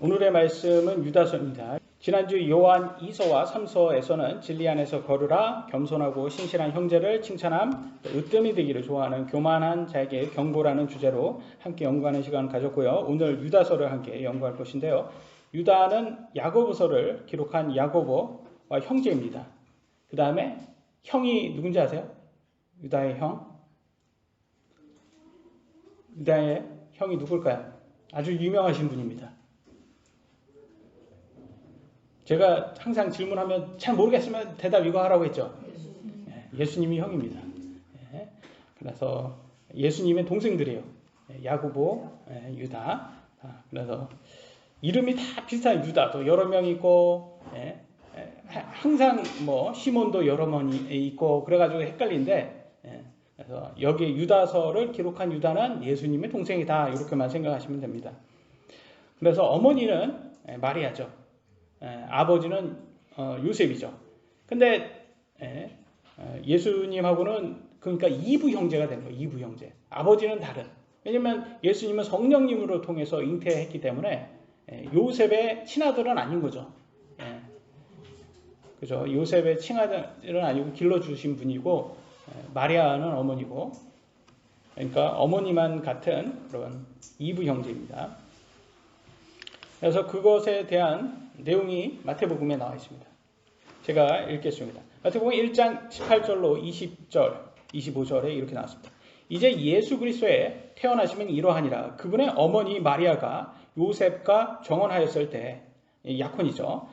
오늘의 말씀은 유다서입니다. 지난주 요한 2서와 3서에서는 진리 안에서 걸으라, 겸손하고 신실한 형제를 칭찬함, 으뜸이 되기를 좋아하는 교만한 자에게 경고라는 주제로 함께 연구하는 시간을 가졌고요. 오늘 유다서를 함께 연구할 것인데요. 유다는 야고보서를 기록한 야고보와 형제입니다. 그 다음에 형이 누군지 아세요? 유다의 형? 유다의 형이 누굴까요? 아주 유명하신 분입니다. 제가 항상 질문하면 잘 모르겠으면 대답 이거 하라고 했죠. 예수님이 형입니다. 그래서 예수님의 동생들이에요. 야고보, 유다. 그래서 이름이 다 비슷한 유다도 여러 명 있고, 항상 뭐 시몬도 여러 명 있고 그래가지고 헷갈리는데, 그래서 여기 유다서를 기록한 유다는 예수님의 동생이다 이렇게만 생각하시면 됩니다. 그래서 어머니는 마리아죠. 아버지는 요셉이죠. 근데 예수님하고는 그러니까 이부 형제가 된 거예요. 이부 형제. 아버지는 다른. 왜냐면 예수님은 성령님으로 통해서 잉태했기 때문에 요셉의 친아들은 아닌 거죠. 그죠? 요셉의 친아들은 아니고 길러주신 분이고 마리아는 어머니고, 그러니까 어머니만 같은 그런 이부 형제입니다. 그래서 그것에 대한 내용이 마태복음에 나와 있습니다. 제가 읽겠습니다. 마태복음 1장 18절로 20절, 25절에 이렇게 나왔습니다. 이제 예수 그리스도의 태어나심은 이러하니라. 그분의 어머니 마리아가 요셉과 정혼하였을 때, 약혼이죠.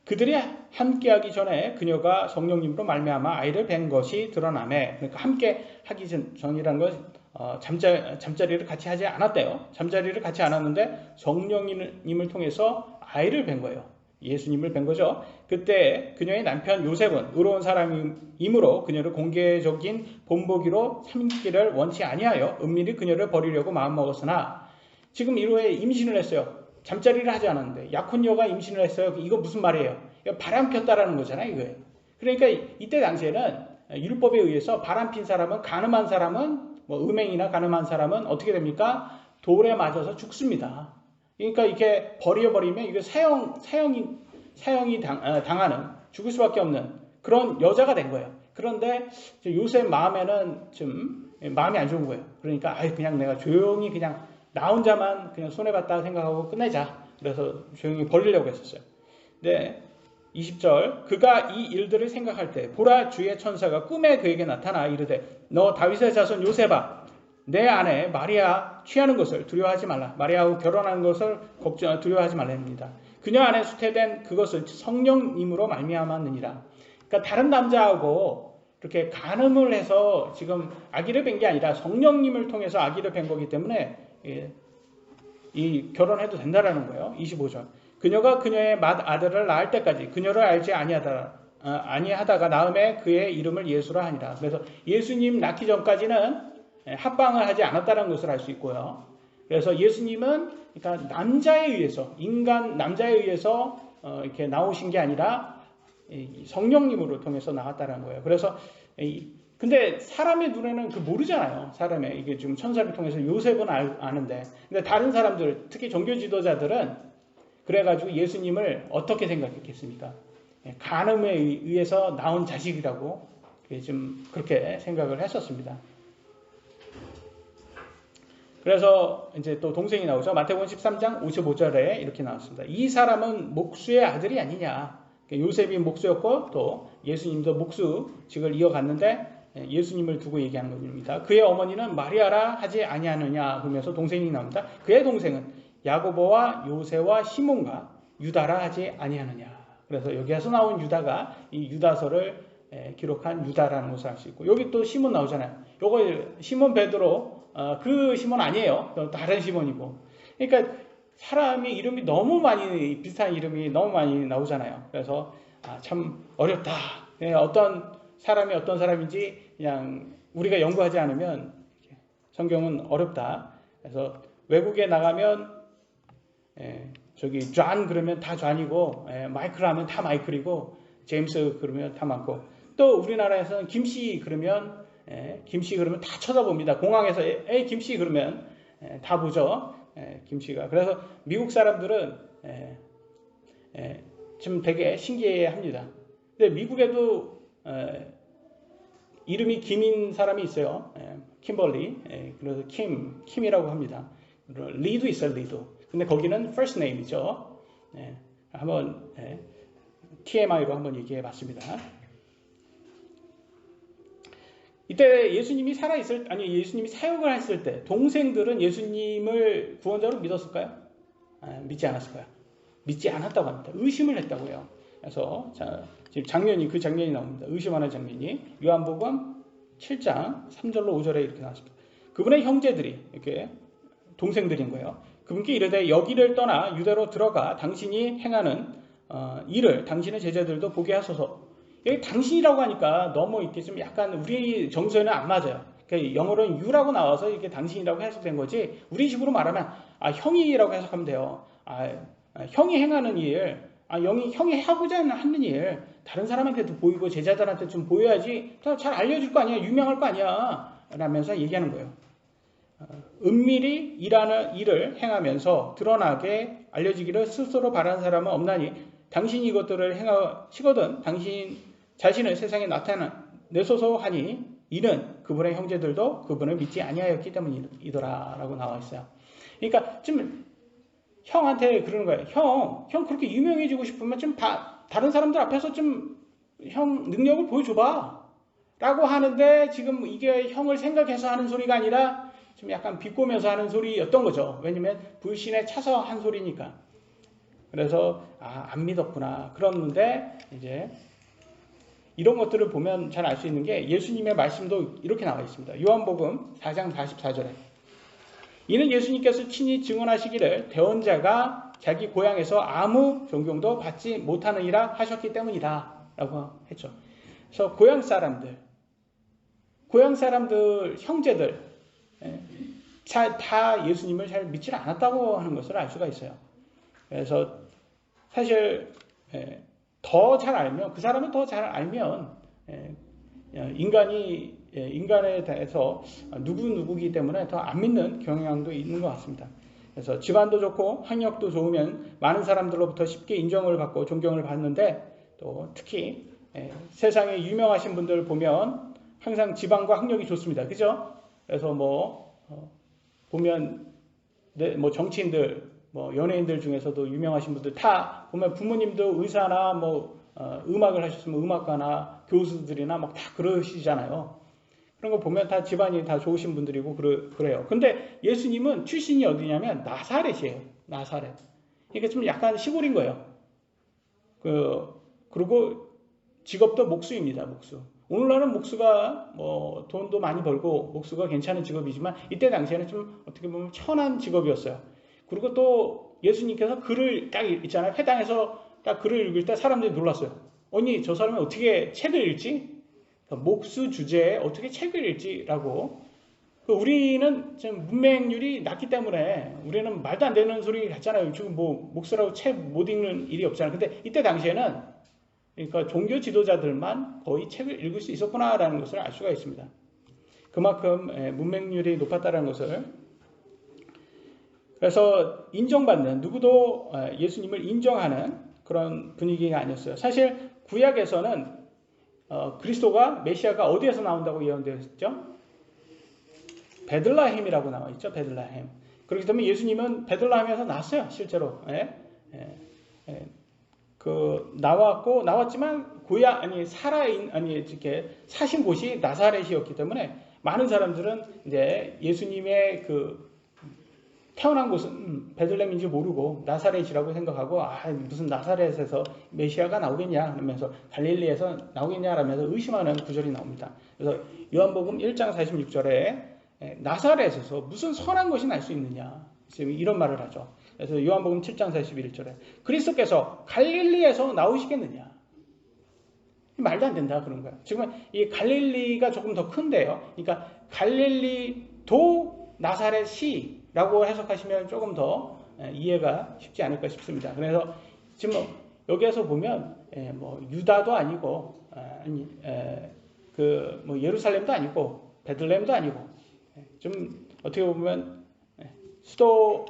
그들이 함께하기 전에 그녀가 성령님으로 말미암아 아이를 뵌 것이 드러나매, 그러니까 함께 하기 전이라는 것, 잠자리를 같이 하지 않았대요. 잠자리를 같이 않았는데 성령님을 통해서 아이를 뵌 거예요. 예수님을 뵌 거죠. 그때 그녀의 남편 요셉은 의로운 사람이므로 그녀를 공개적인 본보기로 삼기를 원치 아니하여 은밀히 그녀를 버리려고 마음먹었으나 지금 이후에 임신을 했어요. 잠자리를 하지 않았는데 약혼녀가 임신을 했어요. 이거 무슨 말이에요? 이거 바람 폈다라는 거잖아요. 이거예요. 그러니까 이때 당시에는 율법에 의해서 바람 핀 사람은, 가늠한 사람은, 뭐 음행이나 가늠한 사람은 어떻게 됩니까? 돌에 맞아서 죽습니다. 그러니까 이렇게 버려버리면 이게 사형이 당하는, 죽을 수밖에 없는 그런 여자가 된 거예요. 그런데 요셉 마음에는 좀 마음이 안 좋은 거예요. 그러니까 그냥 내가 조용히 그냥 나 혼자만 그냥 손해봤다 생각하고 끝내자. 그래서 조용히 버리려고 했었어요. 네, 20절. 그가 이 일들을 생각할 때 보라, 주의 천사가 꿈에 그에게 나타나 이르되 너 다윗의 자손 요셉아, 내 아내 마리아 취하는 것을 두려워하지 말라. 마리아하고 결혼하는 것을 두려워하지 말랍니다. 그녀 안에 수태된 그것은 성령님으로 말미암았느니라. 그러니까 다른 남자하고 이렇게 간음을 해서 지금 아기를 뵌 게 아니라 성령님을 통해서 아기를 뵌 거기 때문에 이 결혼해도 된다라는 거예요. 25절. 그녀가 그녀의 맏아들을 낳을 때까지 그녀를 알지 아니하다가 낳음에 그의 이름을 예수라 하니라. 그래서 예수님 낳기 전까지는 합방을 하지 않았다는 것을 알 수 있고요. 그래서 예수님은 그러니까 남자에 의해서, 인간 남자에 의해서 이렇게 나오신 게 아니라 성령님으로 통해서 나왔다는 거예요. 그래서 근데 사람의 눈에는 그 모르잖아요. 사람의 이게 지금 천사를 통해서 요셉은 아는데, 근데 다른 사람들, 특히 종교 지도자들은 그래가지고 예수님을 어떻게 생각했겠습니까? 간음에 의해서 나온 자식이라고 좀 그렇게 생각을 했었습니다. 그래서 이제 또 동생이 나오죠. 마태복음 13장 55절에 이렇게 나왔습니다. 이 사람은 목수의 아들이 아니냐. 요셉이 목수였고 또 예수님도 목수직을 이어갔는데 예수님을 두고 얘기하는 겁니다. 그의 어머니는 마리아라 하지 아니하느냐 그러면서 동생이 나옵니다. 그의 동생은 야고보와 요새와 시몬과 유다라 하지 아니하느냐. 그래서 여기에서 나온 유다가 이 유다서를 기록한 유다라는 것을 알 수 있고, 여기 또 시몬 나오잖아요. 요거 시몬 베드로, 그 시몬 아니에요. 다른 시몬이고. 그러니까 사람이 이름이 너무 많이, 비슷한 이름이 너무 많이 나오잖아요. 그래서 참 어렵다. 어떤 사람이 어떤 사람인지 그냥 우리가 연구하지 않으면 성경은 어렵다. 그래서 외국에 나가면 저기 존 그러면 다 존이고, 마이클 하면 다 마이클이고, 제임스 그러면 다 많고, 또 우리나라에서는 김씨 그러면 다 쳐다봅니다. 공항에서 김씨 그러면 다 보죠. 김씨가. 그래서 미국 사람들은 좀 되게 신기해합니다. 근데 미국에도 이름이 김인 사람이 있어요. 킴벌리. 그래서 킴이라고 합니다. 리도 있어요, 리도. 근데 거기는 first name이죠. 한번 TMI로 한번 얘기해 봤습니다. 이때 예수님이 예수님이 사역을 했을 때 동생들은 예수님을 구원자로 믿었을까요? 믿지 않았을까요? 믿지 않았다고 합니다. 의심을 했다고 해요. 그래서 지금 그 장면이 나옵니다. 의심하는 장면이 요한복음 7장 3절로 5절에 이렇게 나왔습니다. 그분의 형제들이 이렇게 동생들인 거예요. 그분께 이르되 여기를 떠나 유대로 들어가 당신이 행하는 일을 당신의 제자들도 보게 하소서. 여기 당신이라고 하니까 너무 이렇게 좀 약간 우리 정서에는 안 맞아요. 그러니까 영어로는 you라고 나와서 이렇게 당신이라고 해석된 거지, 우리 식으로 말하면 형이라고 해석하면 돼요. 형이 행하는 일, 형이 하고자 하는 일 다른 사람한테도 보이고 제자들한테 좀 보여야지 잘 알려줄 거 아니야, 유명할 거 아니야 라면서 얘기하는 거예요. 은밀히 일하는 일을 행하면서 드러나게 알려지기를 스스로 바라는 사람은 없나니 당신이 이것들을 행하시거든 당신 자신을 세상에 나타내소서 하니 이는 그분의 형제들도 그분을 믿지 아니하였기 때문이더라 라고 나와 있어요. 그러니까 좀 형한테 그러는 거예요. 형 그렇게 유명해지고 싶으면 좀 다른 사람들 앞에서 좀 형 능력을 보여줘봐 라고 하는데, 지금 이게 형을 생각해서 하는 소리가 아니라 좀 약간 비꼬면서 하는 소리였던 거죠. 왜냐면 불신에 차서 한 소리니까. 그래서 안 믿었구나. 그랬는데 이제 이런 것들을 보면 잘 알 수 있는 게 예수님의 말씀도 이렇게 나와 있습니다. 요한복음 4장 44절에 이는 예수님께서 친히 증언하시기를 대언자가 자기 고향에서 아무 존경도 받지 못하느니라 하셨기 때문이다 라고 했죠. 그래서 고향 사람들 형제들 다 예수님을 잘 믿지 않았다고 하는 것을 알 수가 있어요. 그래서 사실 더 잘 알면, 그 사람은 더 잘 알면 인간에 대해서 누구기 때문에 더 안 믿는 경향도 있는 것 같습니다. 그래서 집안도 좋고 학력도 좋으면 많은 사람들로부터 쉽게 인정을 받고 존경을 받는데, 또 특히 세상에 유명하신 분들 보면 항상 집안과 학력이 좋습니다. 그죠? 그래서 보면 정치인들, 연예인들 중에서도 유명하신 분들 다 보면 부모님도 의사나 음악을 하셨으면 음악가나 교수들이나 다 그러시잖아요. 그런 거 보면 다 집안이 다 좋으신 분들이고 그래요. 근데 예수님은 출신이 어디냐면 나사렛이에요. 나사렛. 이게 좀 약간 시골인 거예요. 그리고 직업도 목수입니다. 목수. 오늘날은 목수가 돈도 많이 벌고 목수가 괜찮은 직업이지만 이때 당시에는 좀 어떻게 보면 천한 직업이었어요. 그리고 또 예수님께서 글을 딱 있잖아요. 회당에서 딱 글을 읽을 때 사람들이 놀랐어요. 아니 저 사람이 어떻게 책을 읽지? 목수 주제에 어떻게 책을 읽지라고. 우리는 좀 문맹률이 낮기 때문에 우리는 말도 안 되는 소리 같잖아요. 지금 목수라고 책 못 읽는 일이 없잖아요. 근데 이때 당시에는 그러니까 종교 지도자들만 거의 책을 읽을 수 있었구나라는 것을 알 수가 있습니다. 그만큼 문맹률이 높았다는 것을. 그래서 인정받는, 누구도 예수님을 인정하는 그런 분위기가 아니었어요. 사실 구약에서는 그리스도가 메시아가 어디에서 나온다고 예언되어 있죠? 베들레헴이라고 나와 있죠. 베들레헴. 그렇기 때문에 예수님은 베들레헴에서 났어요. 실제로. 나왔지만 이렇게 사신 곳이 나사렛이었기 때문에 많은 사람들은 이제 예수님의 태어난 곳은 베들레헴인지 모르고 나사렛이라고 생각하고 무슨 나사렛에서 메시아가 나오겠냐 하면서 갈릴리에서 나오겠냐 하면서 의심하는 구절이 나옵니다. 그래서 요한복음 1장 46절에 나사렛에서 무슨 선한 것이 날 수 있느냐 지금 이런 말을 하죠. 그래서 요한복음 7장 41절에 그리스도께서 갈릴리에서 나오시겠느냐, 말도 안 된다 그런 거야. 지금 이 갈릴리가 조금 더 큰데요. 그러니까 갈릴리도 나사렛이라고 해석하시면 조금 더 이해가 쉽지 않을까 싶습니다. 그래서 지금 여기에서 보면 유다도 아니고 예루살렘도 아니고 베들레헴도 아니고 좀 어떻게 보면 수도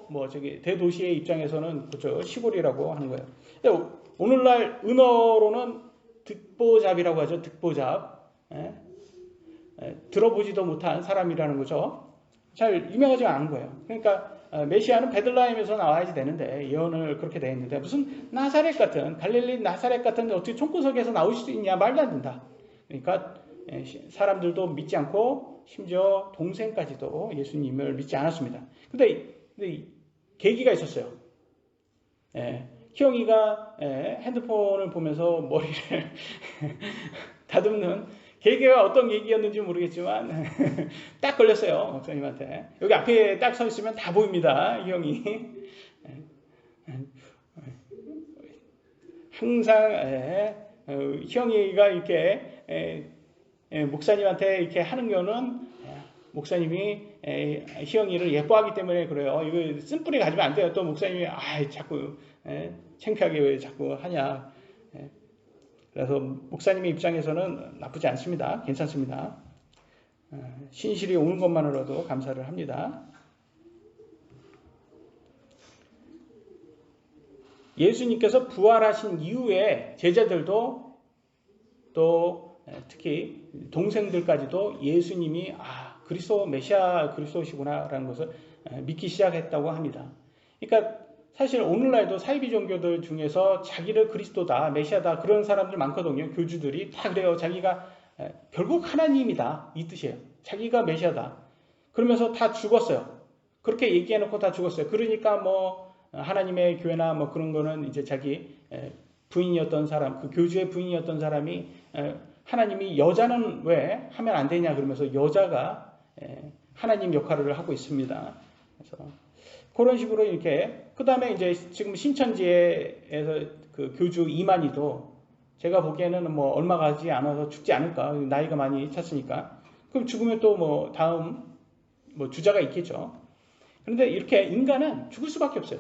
대도시의 입장에서는 그죠, 시골이라고 하는 거예요. 근데 오늘날 은어로는 득보잡이라고 하죠. 득보잡. 들어보지도 못한 사람이라는 거죠. 잘 유명하지 않은 거예요. 그러니까 메시아는 베들레헴에서 나와야지 되는데 예언을 그렇게 돼 있는데 무슨 나사렛 같은 갈릴리 나사렛 같은 어떻게 총구석에서 나올 수 있냐, 말도 안 된다. 그러니까 사람들도 믿지 않고 심지어 동생까지도 예수님을 믿지 않았습니다. 근데 계기가 있었어요. 희영이가 핸드폰을 보면서 머리를 다듬는 계기가 어떤 계기였는지 모르겠지만 딱 걸렸어요. 목사님한테. 여기 앞에 딱 서 있으면 다 보입니다. 희영이. 항상 희영이가 이렇게 목사님한테 이렇게 하는 거는 목사님이 희영이를 예뻐하기 때문에 그래요. 이거 쓴뿌리 가지면 안 돼요. 또 목사님이 자꾸 창피하게 왜 자꾸 하냐. 그래서 목사님의 입장에서는 나쁘지 않습니다. 괜찮습니다. 신실이 오는 것만으로도 감사를 합니다. 예수님께서 부활하신 이후에 제자들도 또 특히 동생들까지도 예수님이 그리스도 메시아 그리스도시구나라는 것을 믿기 시작했다고 합니다. 그러니까 사실 오늘날도 사이비 종교들 중에서 자기를 그리스도다, 메시아다 그런 사람들 많거든요. 교주들이 다 그래요. 자기가 결국 하나님이다 이 뜻이에요. 자기가 메시아다. 그러면서 다 죽었어요. 그렇게 얘기해놓고 다 죽었어요. 그러니까 하나님의 교회나 그런 거는 이제 자기 부인이었던 사람, 그 교주의 부인이었던 사람이 하나님이 여자는 왜 하면 안 되냐 그러면서 여자가 하나님 역할을 하고 있습니다. 그래서 그런 식으로 이렇게 그 다음에 이제 지금 신천지에서 그 교주 이만희도 제가 보기에는 얼마 가지 않아서 죽지 않을까, 나이가 많이 찼으니까. 그럼 죽으면 또 다음 주자가 있겠죠. 그런데 이렇게 인간은 죽을 수밖에 없어요.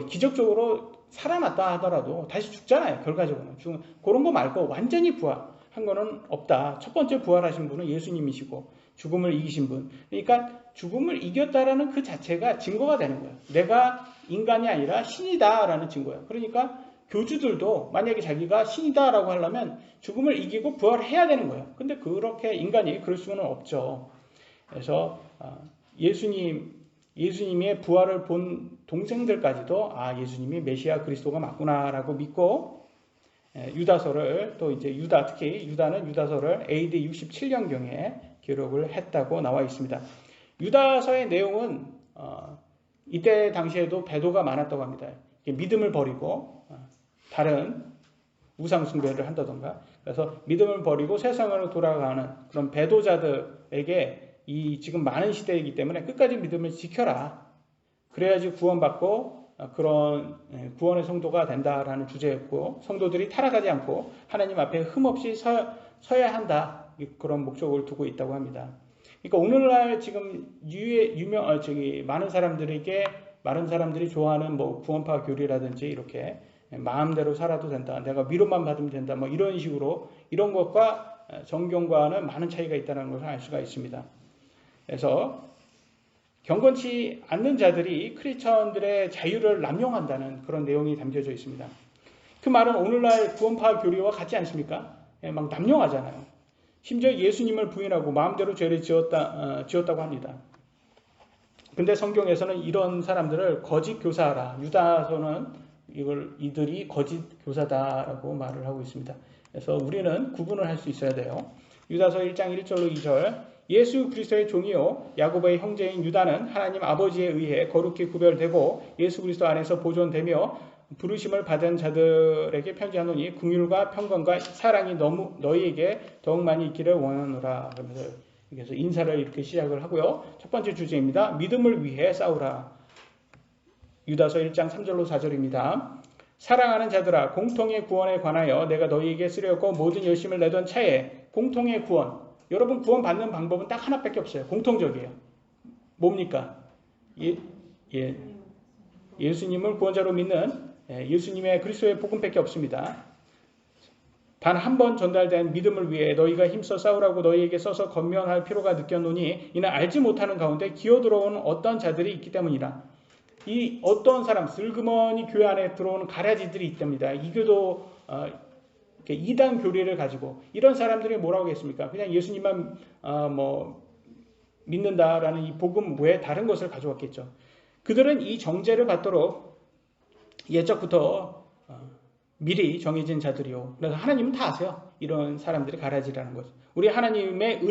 기적적으로 살아났다 하더라도 다시 죽잖아요. 결과적으로는. 그런 거 말고 완전히 부활한 거는 없다. 첫 번째 부활하신 분은 예수님이시고 죽음을 이기신 분. 그러니까 죽음을 이겼다라는 그 자체가 증거가 되는 거예요. 내가 인간이 아니라 신이다라는 증거예요. 그러니까 교주들도 만약에 자기가 신이다라고 하려면 죽음을 이기고 부활해야 되는 거예요. 근데 그렇게 인간이 그럴 수는 없죠. 그래서 예수님의 부활을 본 동생들까지도 예수님이 메시아 그리스도가 맞구나라고 믿고 유다서를 또 이제 특히 유다는 유다서를 AD 67년경에 기록을 했다고 나와 있습니다. 유다서의 내용은 이때 당시에도 배도가 많았다고 합니다. 믿음을 버리고 다른 우상 숭배를 한다던가, 그래서 믿음을 버리고 세상으로 돌아가는 그런 배도자들에게 이 지금 많은 시대이기 때문에 끝까지 믿음을 지켜라. 그래야지 구원받고 그런 구원의 성도가 된다라는 주제였고, 성도들이 타락하지 않고 하나님 앞에 흠없이 서야 한다. 그런 목적을 두고 있다고 합니다. 그러니까 오늘날 지금 많은 사람들이 좋아하는 구원파 교리라든지 이렇게 마음대로 살아도 된다, 내가 위로만 받으면 된다, 이런 식으로, 이런 것과 성경과는 많은 차이가 있다는 것을 알 수가 있습니다. 그래서 경건치 않는 자들이 크리스천들의 자유를 남용한다는 그런 내용이 담겨져 있습니다. 그 말은 오늘날 구원파 교리와 같지 않습니까? 막 남용하잖아요. 심지어 예수님을 부인하고 마음대로 죄를 지었다고 합니다. 근데 성경에서는 이런 사람들을 거짓 교사라, 유다서는 이들이 거짓 교사다라고 말을 하고 있습니다. 그래서 우리는 구분을 할 수 있어야 돼요. 유다서 1장 1절로 2절, 예수 그리스도의 종이요 야고보의 형제인 유다는 하나님 아버지에 의해 거룩히 구별되고 예수 그리스도 안에서 보존되며 부르심을 받은 자들에게 편지하노니 긍휼과 평강과 사랑이 너희에게 더욱 많이 있기를 원하노라. 그래서 인사를 이렇게 시작을 하고요. 첫 번째 주제입니다. 믿음을 위해 싸우라. 유다서 1장 3절로 4절입니다. 사랑하는 자들아, 공통의 구원에 관하여 내가 너희에게 쓰려고 모든 열심을 내던 차에, 공통의 구원, 여러분 구원 받는 방법은 딱 하나밖에 없어요. 공통적이에요. 뭡니까? 예수님을 구원자로 믿는 예수님의 그리스도의 복음밖에 없습니다. 단 한 번 전달된 믿음을 위해 너희가 힘써 싸우라고 너희에게 써서 권면할 필요가 느꼈노니 이는 알지 못하는 가운데 기어들어온 어떤 자들이 있기 때문이라. 이 어떤 사람, 슬그머니 교회 안에 들어오는 가라지들이 있답니다. 이교도 이단 교리를 가지고 이런 사람들이 뭐라고 하겠습니까? 그냥 예수님만 믿는다라는 이 복음 외에 다른 것을 가져왔겠죠. 그들은 이 정죄를 받도록 예적부터 미리 정해진 자들이요. 그래서 하나님은 다 아세요. 이런 사람들이 가라지라는 거죠. 우리 하나님의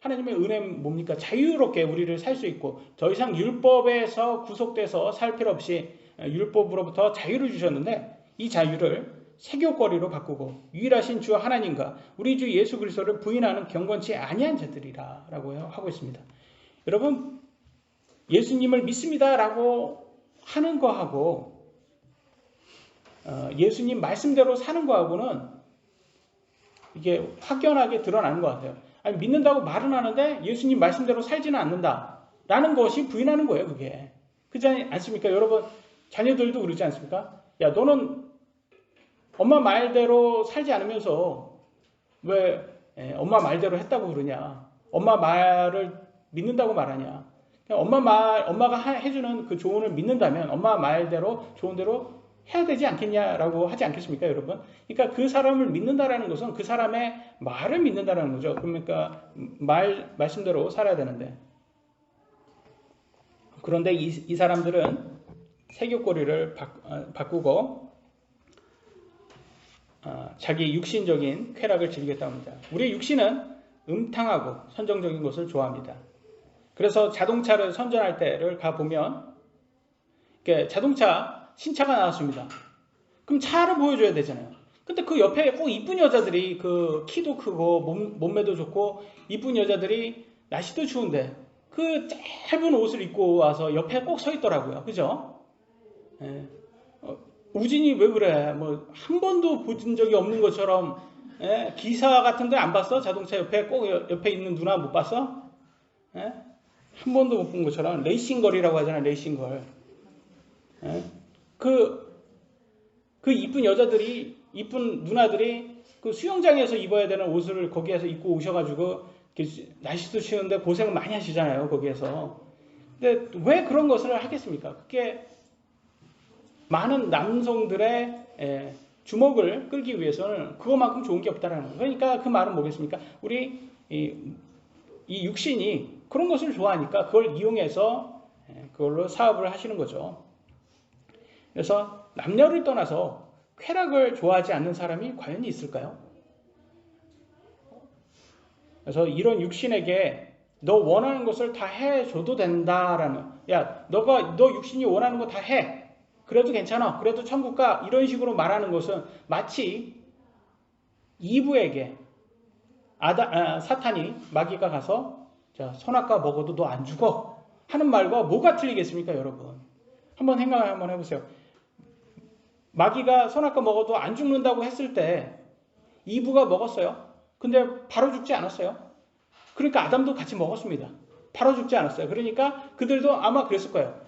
은혜는 뭡니까? 자유롭게 우리를 살 수 있고 더 이상 율법에서 구속돼서 살 필요 없이 율법으로부터 자유를 주셨는데 이 자유를 세교거리로 바꾸고 유일하신 주 하나님과 우리 주 예수 그리스도를 부인하는 경건치 아니한 자들이라고 하고 있습니다. 여러분, 예수님을 믿습니다라고 하는 거하고 예수님 말씀대로 사는 거하고는 이게 확연하게 드러나는 것 같아요. 아니, 믿는다고 말은 하는데 예수님 말씀대로 살지는 않는다라는 것이 부인하는 거예요. 그게 그렇지 않습니까? 여러분, 자녀들도 그러지 않습니까? 야, 너는 엄마 말대로 살지 않으면서 왜 엄마 말대로 했다고 그러냐? 엄마 말을 믿는다고 말하냐? 엄마가 해주는 그 조언을 믿는다면 엄마 말대로 좋은 대로 해야 되지 않겠냐라고 하지 않겠습니까, 여러분? 그러니까 그 사람을 믿는다라는 것은 그 사람의 말을 믿는다라는 거죠. 그러니까 말씀대로 살아야 되는데. 그런데 이 사람들은 세교거리를 바꾸고 자기 육신적인 쾌락을 즐기겠다고 합니다. 우리의 육신은 음탕하고 선정적인 것을 좋아합니다. 그래서 자동차를 선전할 때를 가보면 자동차 신차가 나왔습니다. 그럼 차를 보여줘야 되잖아요. 근데 그 옆에 꼭 이쁜 여자들이 그 키도 크고 몸매도 좋고 이쁜 여자들이 날씨도 추운데 그 짧은 옷을 입고 와서 옆에 꼭 서 있더라고요. 그죠? 우진이 왜 그래? 한 번도 본 적이 없는 것처럼 기사 같은 데 안 봤어? 자동차 옆에 꼭 옆에 있는 누나 못 봤어? 한 번도 못 본 것처럼 레이싱걸이라고 하잖아요. 레이싱걸. 그 이쁜 여자들이, 이쁜 누나들이 그 수영장에서 입어야 되는 옷을 거기에서 입고 오셔가지고 날씨도 추운데 고생 많이 하시잖아요. 거기에서. 근데 왜 그런 것을 하겠습니까? 그게 많은 남성들의 주목을 끌기 위해서는 그것만큼 좋은 게 없다라는 거예요. 그러니까 그 말은 뭐겠습니까? 우리 이 육신이 그런 것을 좋아하니까 그걸 이용해서 그걸로 사업을 하시는 거죠. 그래서 남녀를 떠나서 쾌락을 좋아하지 않는 사람이 과연 있을까요? 그래서 이런 육신에게 너 원하는 것을 다 해줘도 된다라는, 야, 너 육신이 원하는 거 다 해. 그래도 괜찮아. 그래도 천국 가. 이런 식으로 말하는 것은 마치 이브에게 사탄이, 마귀가 가서 자, 선악과 먹어도 너 안 죽어 하는 말과 뭐가 틀리겠습니까, 여러분? 한번 생각을 한번 해보세요. 마귀가 선악과 먹어도 안 죽는다고 했을 때 이브가 먹었어요. 근데 바로 죽지 않았어요. 그러니까 아담도 같이 먹었습니다. 바로 죽지 않았어요. 그러니까 그들도 아마 그랬을 거예요.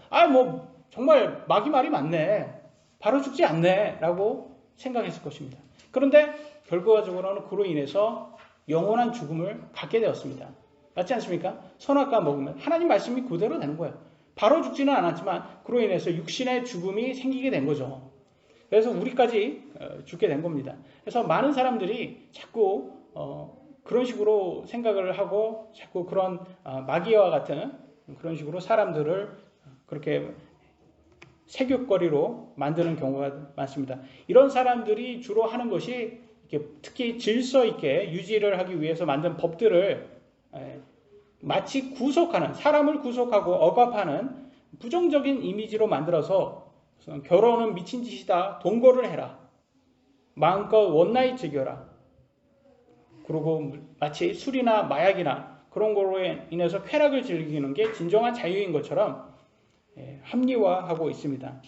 정말 마귀 말이 맞네. 바로 죽지 않네. 라고 생각했을 것입니다. 그런데 결과적으로는 그로 인해서 영원한 죽음을 갖게 되었습니다. 맞지 않습니까? 선악과 먹으면 하나님 말씀이 그대로 되는 거예요. 바로 죽지는 않았지만 그로 인해서 육신의 죽음이 생기게 된 거죠. 그래서 우리까지 죽게 된 겁니다. 그래서 많은 사람들이 자꾸 그런 식으로 생각을 하고 자꾸 그런 마귀와 같은 그런 식으로 사람들을 그렇게 세교거리로 만드는 경우가 많습니다. 이런 사람들이 주로 하는 것이 특히 질서 있게 유지를 하기 위해서 만든 법들을 마치 사람을 구속하고 억압하는 부정적인 이미지로 만들어서 결혼은 미친 짓이다. 동거를 해라. 마음껏 원나잇 즐겨라. 그리고 마치 술이나 마약이나 그런 거로 인해서 쾌락을 즐기는 게 진정한 자유인 것처럼 합리화하고 있습니다.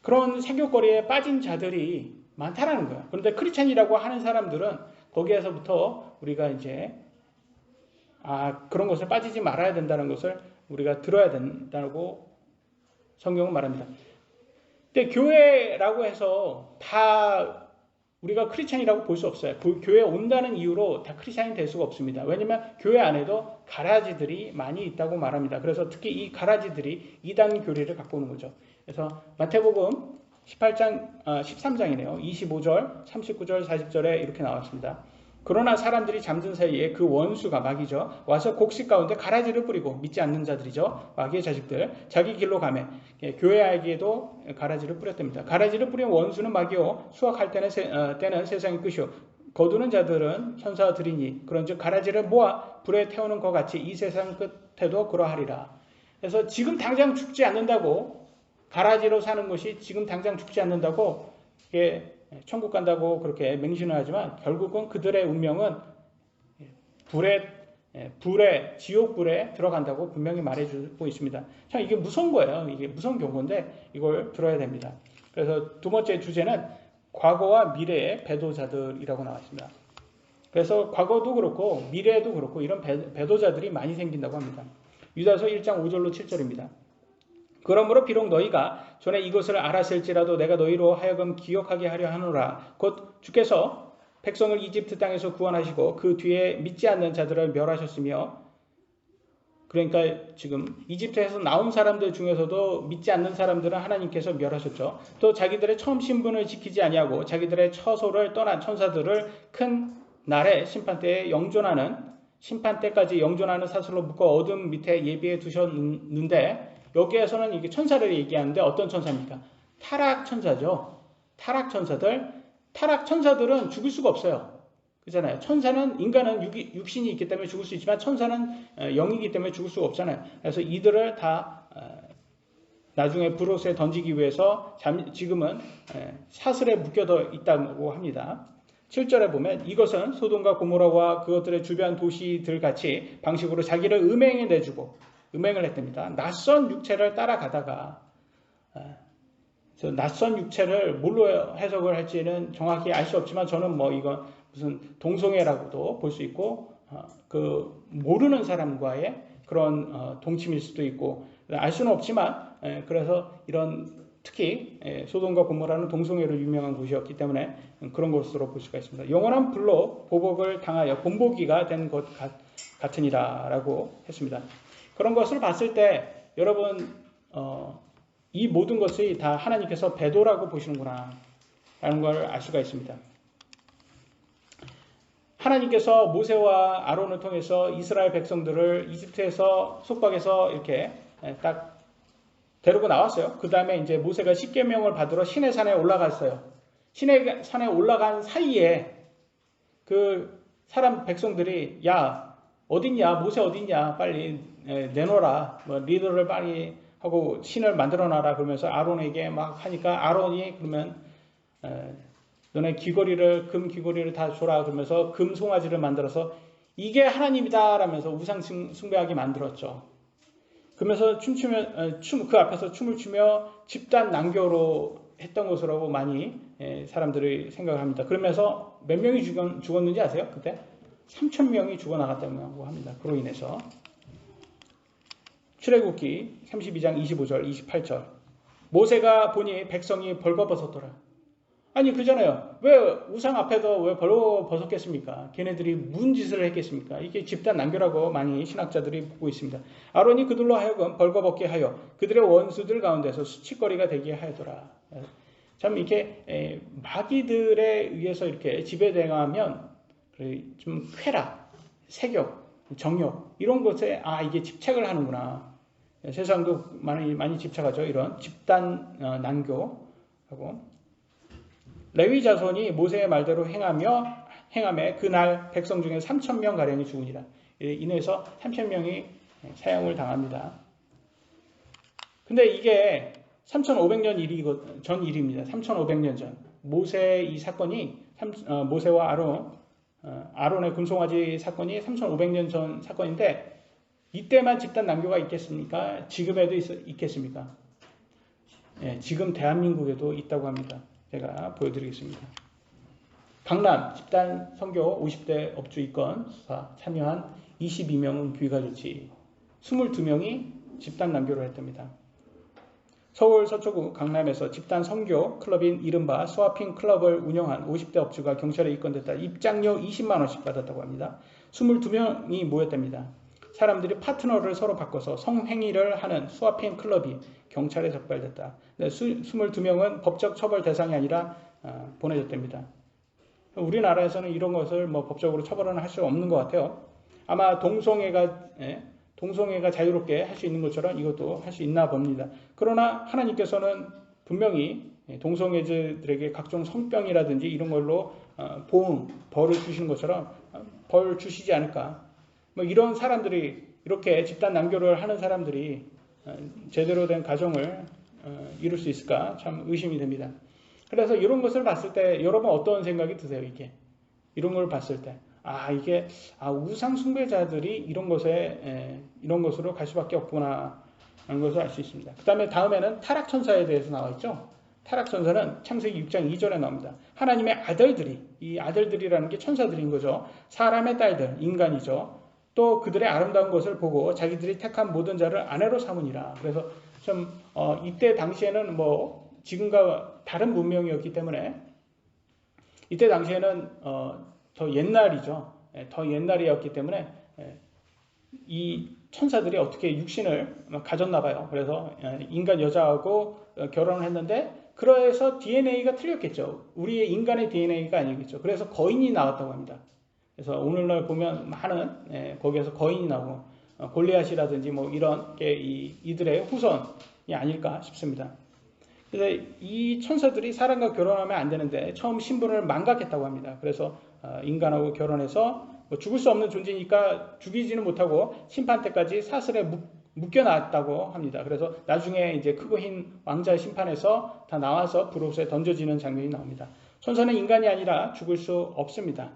그런 세교거리에 빠진 자들이 많다라는 거예요. 그런데 크리스찬이라고 하는 사람들은 거기에서부터 우리가 이제 그런 것을 빠지지 말아야 된다는 것을 우리가 들어야 된다고 성경은 말합니다. 근데 교회라고 해서 다 우리가 크리스찬이라고 볼 수 없어요. 교회에 온다는 이유로 다 크리스찬이 될 수가 없습니다. 왜냐하면 교회 안에도 가라지들이 많이 있다고 말합니다. 그래서 특히 이 가라지들이 이단 교리를 갖고 오는 거죠. 그래서 마태복음 13장이네요. 25절, 39절, 40절에 이렇게 나왔습니다. 그러나 사람들이 잠든 사이에 그 원수가 마귀죠. 와서 곡식 가운데 가라지를 뿌리고 믿지 않는 자들이죠. 마귀의 자식들 자기 길로 가매 교회에게도 가라지를 뿌렸답니다. 가라지를 뿌린 원수는 마귀요 수확할 때는 세상의 끝이요 거두는 자들은 천사들이니 그런즉 가라지를 모아 불에 태우는 것 같이 이 세상 끝에도 그러하리라. 그래서 지금 당장 죽지 않는다고 가라지로 사는 것이 지금 당장 죽지 않는다고 천국 간다고 그렇게 맹신을 하지만 결국은 그들의 운명은 지옥불에 들어간다고 분명히 말해주고 있습니다. 참 이게 무서운 거예요. 이게 무서운 경고인데 이걸 들어야 됩니다. 그래서 두 번째 주제는 과거와 미래의 배도자들이라고 나왔습니다. 그래서 과거도 그렇고 미래에도 그렇고 이런 배도자들이 많이 생긴다고 합니다. 유다서 1장 5절로 7절입니다. 그러므로 비록 너희가 전에 이것을 알았을지라도 내가 너희로 하여금 기억하게 하려 하노라. 곧 주께서 백성을 이집트 땅에서 구원하시고 그 뒤에 믿지 않는 자들을 멸하셨으며 그러니까 지금 이집트에서 나온 사람들 중에서도 믿지 않는 사람들은 하나님께서 멸하셨죠. 또 자기들의 처음 신분을 지키지 아니하고 자기들의 처소를 떠난 천사들을 큰 날의 심판때까지 영존하는 사슬로 묶어 어둠 밑에 예비해 두셨는데 여기에서는 이게 천사를 얘기하는데 어떤 천사입니까? 타락천사죠. 타락천사들은 죽을 수가 없어요. 그렇잖아요. 천사는 인간은 육신이 있기 때문에 죽을 수 있지만 천사는 영이기 때문에 죽을 수가 없잖아요. 그래서 이들을 다 나중에 불옷에 던지기 위해서 지금은 사슬에 묶여져 있다고 합니다. 7절에 보면 이것은 소돔과 고모라와 그것들의 주변 도시들 같이 방식으로 자기를 음행에 내주고 음행을 했답니다. 낯선 육체를 따라가다가 낯선 육체를 뭘로 해석을 할지는 정확히 알 수 없지만 저는 뭐 이건 무슨 동성애라고도 볼 수 있고 그 모르는 사람과의 그런 동침일 수도 있고 알 수는 없지만 그래서 이런 특히 소돔과 고모라는 동성애로 유명한 곳이었기 때문에 그런 것으로 볼 수가 있습니다. 영원한 불로 보복을 당하여 본보기가 된 것 같으니라라고 했습니다. 그런 것을 봤을 때 여러분 이 모든 것이 다 하나님께서 배도라고 보시는구나 라는 걸 알 수가 있습니다. 하나님께서 모세와 아론을 통해서 이스라엘 백성들을 이집트에서 속박해서 이렇게 딱 데리고 나왔어요. 그 다음에 이제 모세가 십계명을 받으러 시내 산에 올라갔어요. 시내 산에 올라간 사이에 그 사람 백성들이 야 어딨냐 모세 어딨냐 빨리 내놓아라 뭐 리더를 빨리 하고 신을 만들어놔라 그러면서 아론에게 막 하니까 아론이 그러면 너네 금 귀걸이를 다 줘라 그러면서 금 송아지를 만들어서 이게 하나님이다 라면서 우상 숭배하게 만들었죠. 그러면서 그 앞에서 춤을 추며 집단 난교로 했던 것으로 많이 사람들이 생각을 합니다. 그러면서 몇 명이 죽었는지 아세요? 그때 3,000명이 죽어나갔다고 합니다. 그로 인해서 출애굽기 32장 25절 28절 모세가 보니 백성이 벌거벗었더라. 아니 그잖아요. 왜 우상 앞에서 왜 벌거벗었겠습니까? 걔네들이 무슨 짓을 했겠습니까? 이게 집단 난교라고 많이 신학자들이 보고 있습니다. 아론이 그들로 하여금 벌거벗게 하여 그들의 원수들 가운데서 수치거리가 되게 하더라. 참 이렇게 마귀들에 의해서 이렇게 지배당하면 좀 쾌락, 색욕, 정욕 이런 것에 이게 집착을 하는구나. 세상도 많이 집착하죠. 이런 집단 난교하고 레위 자손이 모세의 말대로 행함에 그날 백성 중에 3,000명 가량이 죽으니라. 인해서 3,000명이 사형을 당합니다. 근데 이게 3,500년 전 일입니다. 3,500년 전 모세의 이 사건이 모세와 아론의 금송아지 사건이 3,500년 전 사건인데 이때만 집단 난교가 있겠습니까? 지금에도 있겠습니까? 지금 대한민국에도 있다고 합니다. 제가 보여드리겠습니다. 강남 집단 선교 50대 업주 입건 수사 참여한 22명은 귀가 좋지 22명이 집단 난교를 했답니다. 서울 서초구 강남에서 집단 선교 클럽인 이른바 스와핑 클럽을 운영한 50대 업주가 경찰에 입건됐다. 입장료 20만 원씩 받았다고 합니다. 22명이 모였답니다. 사람들이 파트너를 서로 바꿔서 성행위를 하는 스와핑 클럽이 경찰에 적발됐다. 22명은 법적 처벌 대상이 아니라 보내졌답니다. 우리나라에서는 이런 것을 뭐 법적으로 처벌은 할 수 없는 것 같아요. 아마 동성애가 자유롭게 할 수 있는 것처럼 이것도 할 수 있나 봅니다. 그러나 하나님께서는 분명히 동성애자들에게 각종 성병이라든지 이런 걸로 벌을 주시는 것처럼 벌 주시지 않을까. 뭐 이런 사람들이, 이렇게 집단 난교를 하는 사람들이 제대로 된 가정을 이룰 수 있을까 참 의심이 됩니다. 그래서 이런 것을 봤을 때 여러분 어떤 생각이 드세요? 이런 걸 봤을 때 이게 우상 숭배자들이 이런 것으로 갈 수밖에 없구나 하는 것을 알 수 있습니다. 다음에는 타락 천사에 대해서 나와 있죠. 타락 천사는 창세기 6장 2절에 나옵니다. 하나님의 아들들이, 이 아들들이라는 게 천사들인 거죠. 사람의 딸들, 인간이죠. 또 그들의 아름다운 것을 보고 자기들이 택한 모든 자를 아내로 삼으니라. 그래서 좀 이때 당시에는 뭐 지금과 다른 문명이었기 때문에 이때 당시에는 더 옛날이죠. 더 옛날이었기 때문에 이 천사들이 어떻게 육신을 가졌나 봐요. 그래서 인간 여자하고 결혼을 했는데 그래서 DNA가 틀렸겠죠. 우리의 인간의 DNA가 아니겠죠. 그래서 거인이 나왔다고 합니다. 그래서 오늘날 보면 많은 거기에서 거인이 나오고 골리앗이라든지 뭐 이런 게 이들의 후손이 아닐까 싶습니다. 그래서 이 천사들이 사람과 결혼하면 안 되는데 처음 신분을 망각했다고 합니다. 그래서 인간하고 결혼해서 죽을 수 없는 존재니까 죽이지는 못하고 심판 때까지 사슬에 묶여놨다고 합니다. 그래서 나중에 이제 크고 흰 왕자의 심판에서 다 나와서 불옷에 던져지는 장면이 나옵니다. 천사는 인간이 아니라 죽을 수 없습니다.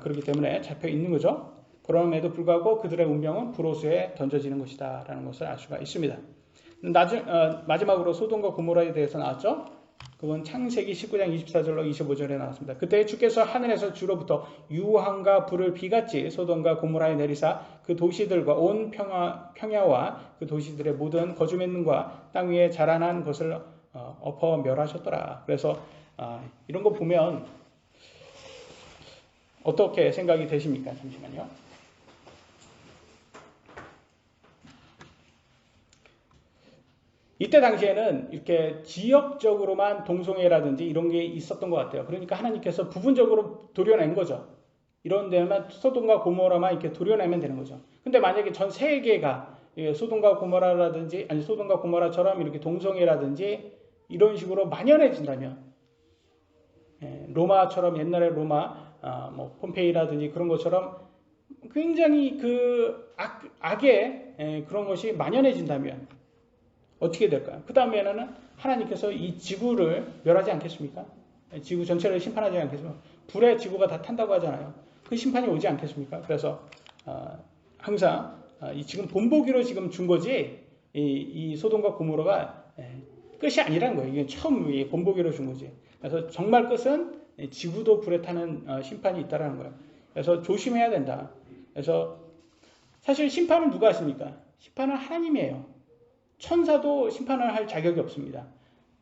그렇기 때문에 잡혀 있는 거죠. 그럼에도 불구하고 그들의 운명은 불옷에 던져지는 것이다 라는 것을 알 수가 있습니다. 마지막으로 소돔과 고모라에 대해서 나왔죠. 그건 창세기 19장 24절로 25절에 나왔습니다. 그때 주께서 하늘에서 주로부터 유황과 불을 비같이 소돔과 고모라에 내리사 그 도시들과 온 평야와 그 도시들의 모든 거주민과 땅 위에 자라난 것을 엎어 멸하셨더라. 그래서 이런 거 보면 어떻게 생각이 되십니까? 잠시만요. 이때 당시에는 이렇게 지역적으로만 동성애라든지 이런 게 있었던 것 같아요. 그러니까 하나님께서 부분적으로 도려낸 거죠. 이런 데만 소돔과 고모라만 이렇게 도려내면 되는 거죠. 근데 만약에 전 세계가 소돔과 고모라라든지 아니 소돔과 고모라처럼 이렇게 동성애라든지 이런 식으로 만연해진다면 로마처럼 옛날에 로마 뭐 폼페이라든지 그런 것처럼 굉장히 그 악의 그런 것이 만연해진다면 어떻게 될까요? 그 다음에는 하나님께서 이 지구를 멸하지 않겠습니까? 지구 전체를 심판하지 않겠습니까? 불에 지구가 다 탄다고 하잖아요. 그 심판이 오지 않겠습니까? 그래서 항상 지금 본보기로 지금 준 거지 이 소돔과 고모라가 끝이 아니라는 거예요. 이게 처음 본보기로 준 거지. 그래서 정말 끝은 지구도 불에 타는 심판이 있다라는 거예요. 그래서 조심해야 된다. 그래서 사실 심판은 누가 하십니까? 심판은 하나님이에요. 천사도 심판을 할 자격이 없습니다.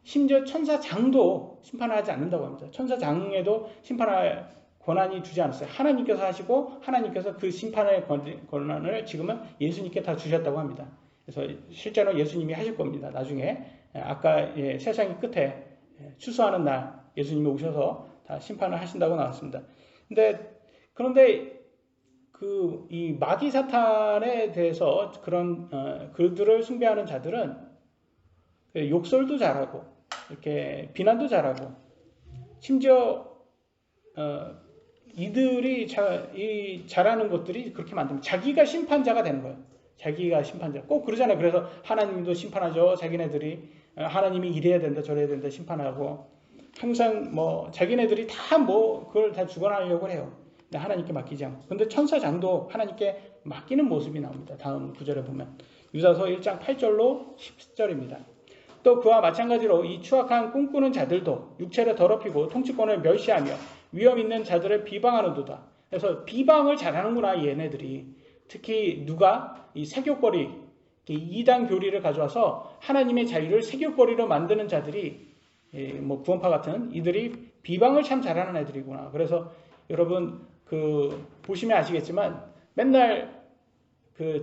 심지어 천사장도 심판을 하지 않는다고 합니다. 천사장에도 심판할 권한이 주지 않았어요. 하나님께서 하시고 하나님께서 그 심판의 권한을 지금은 예수님께 다 주셨다고 합니다. 그래서 실제로 예수님이 하실 겁니다. 나중에 아까 세상의 끝에 추수하는 날 예수님이 오셔서 다 심판을 하신다고 나왔습니다. 그런데 이 마귀 사탄에 대해서 그런 그들을 숭배하는 자들은 욕설도 잘하고 이렇게 비난도 잘하고 심지어 이들이 잘하는 것들이 그렇게 만들면 자기가 심판자가 되는 거예요. 자기가 심판자. 꼭 그러잖아요. 그래서 하나님도 심판하죠. 자기네들이 하나님이 이래야 된다 저래야 된다 심판하고 항상 뭐 자기네들이 다 뭐 그걸 다 주관하려고 해요. 하나님께 맡기지 않고. 근데 천사장도 하나님께 맡기는 모습이 나옵니다. 다음 구절에 보면. 유다서 1장 8절로 10절입니다. 또 그와 마찬가지로 이 추악한 꿈꾸는 자들도 육체를 더럽히고 통치권을 멸시하며 위험 있는 자들을 비방하는도다. 그래서 비방을 잘하는구나 얘네들이. 특히 누가 이 세교거리 이단 교리를 가져와서 하나님의 자유를 새길거리로 만드는 자들이 뭐 구원파 같은 이들이 비방을 참 잘하는 애들이구나. 그래서 여러분 보시면 아시겠지만 맨날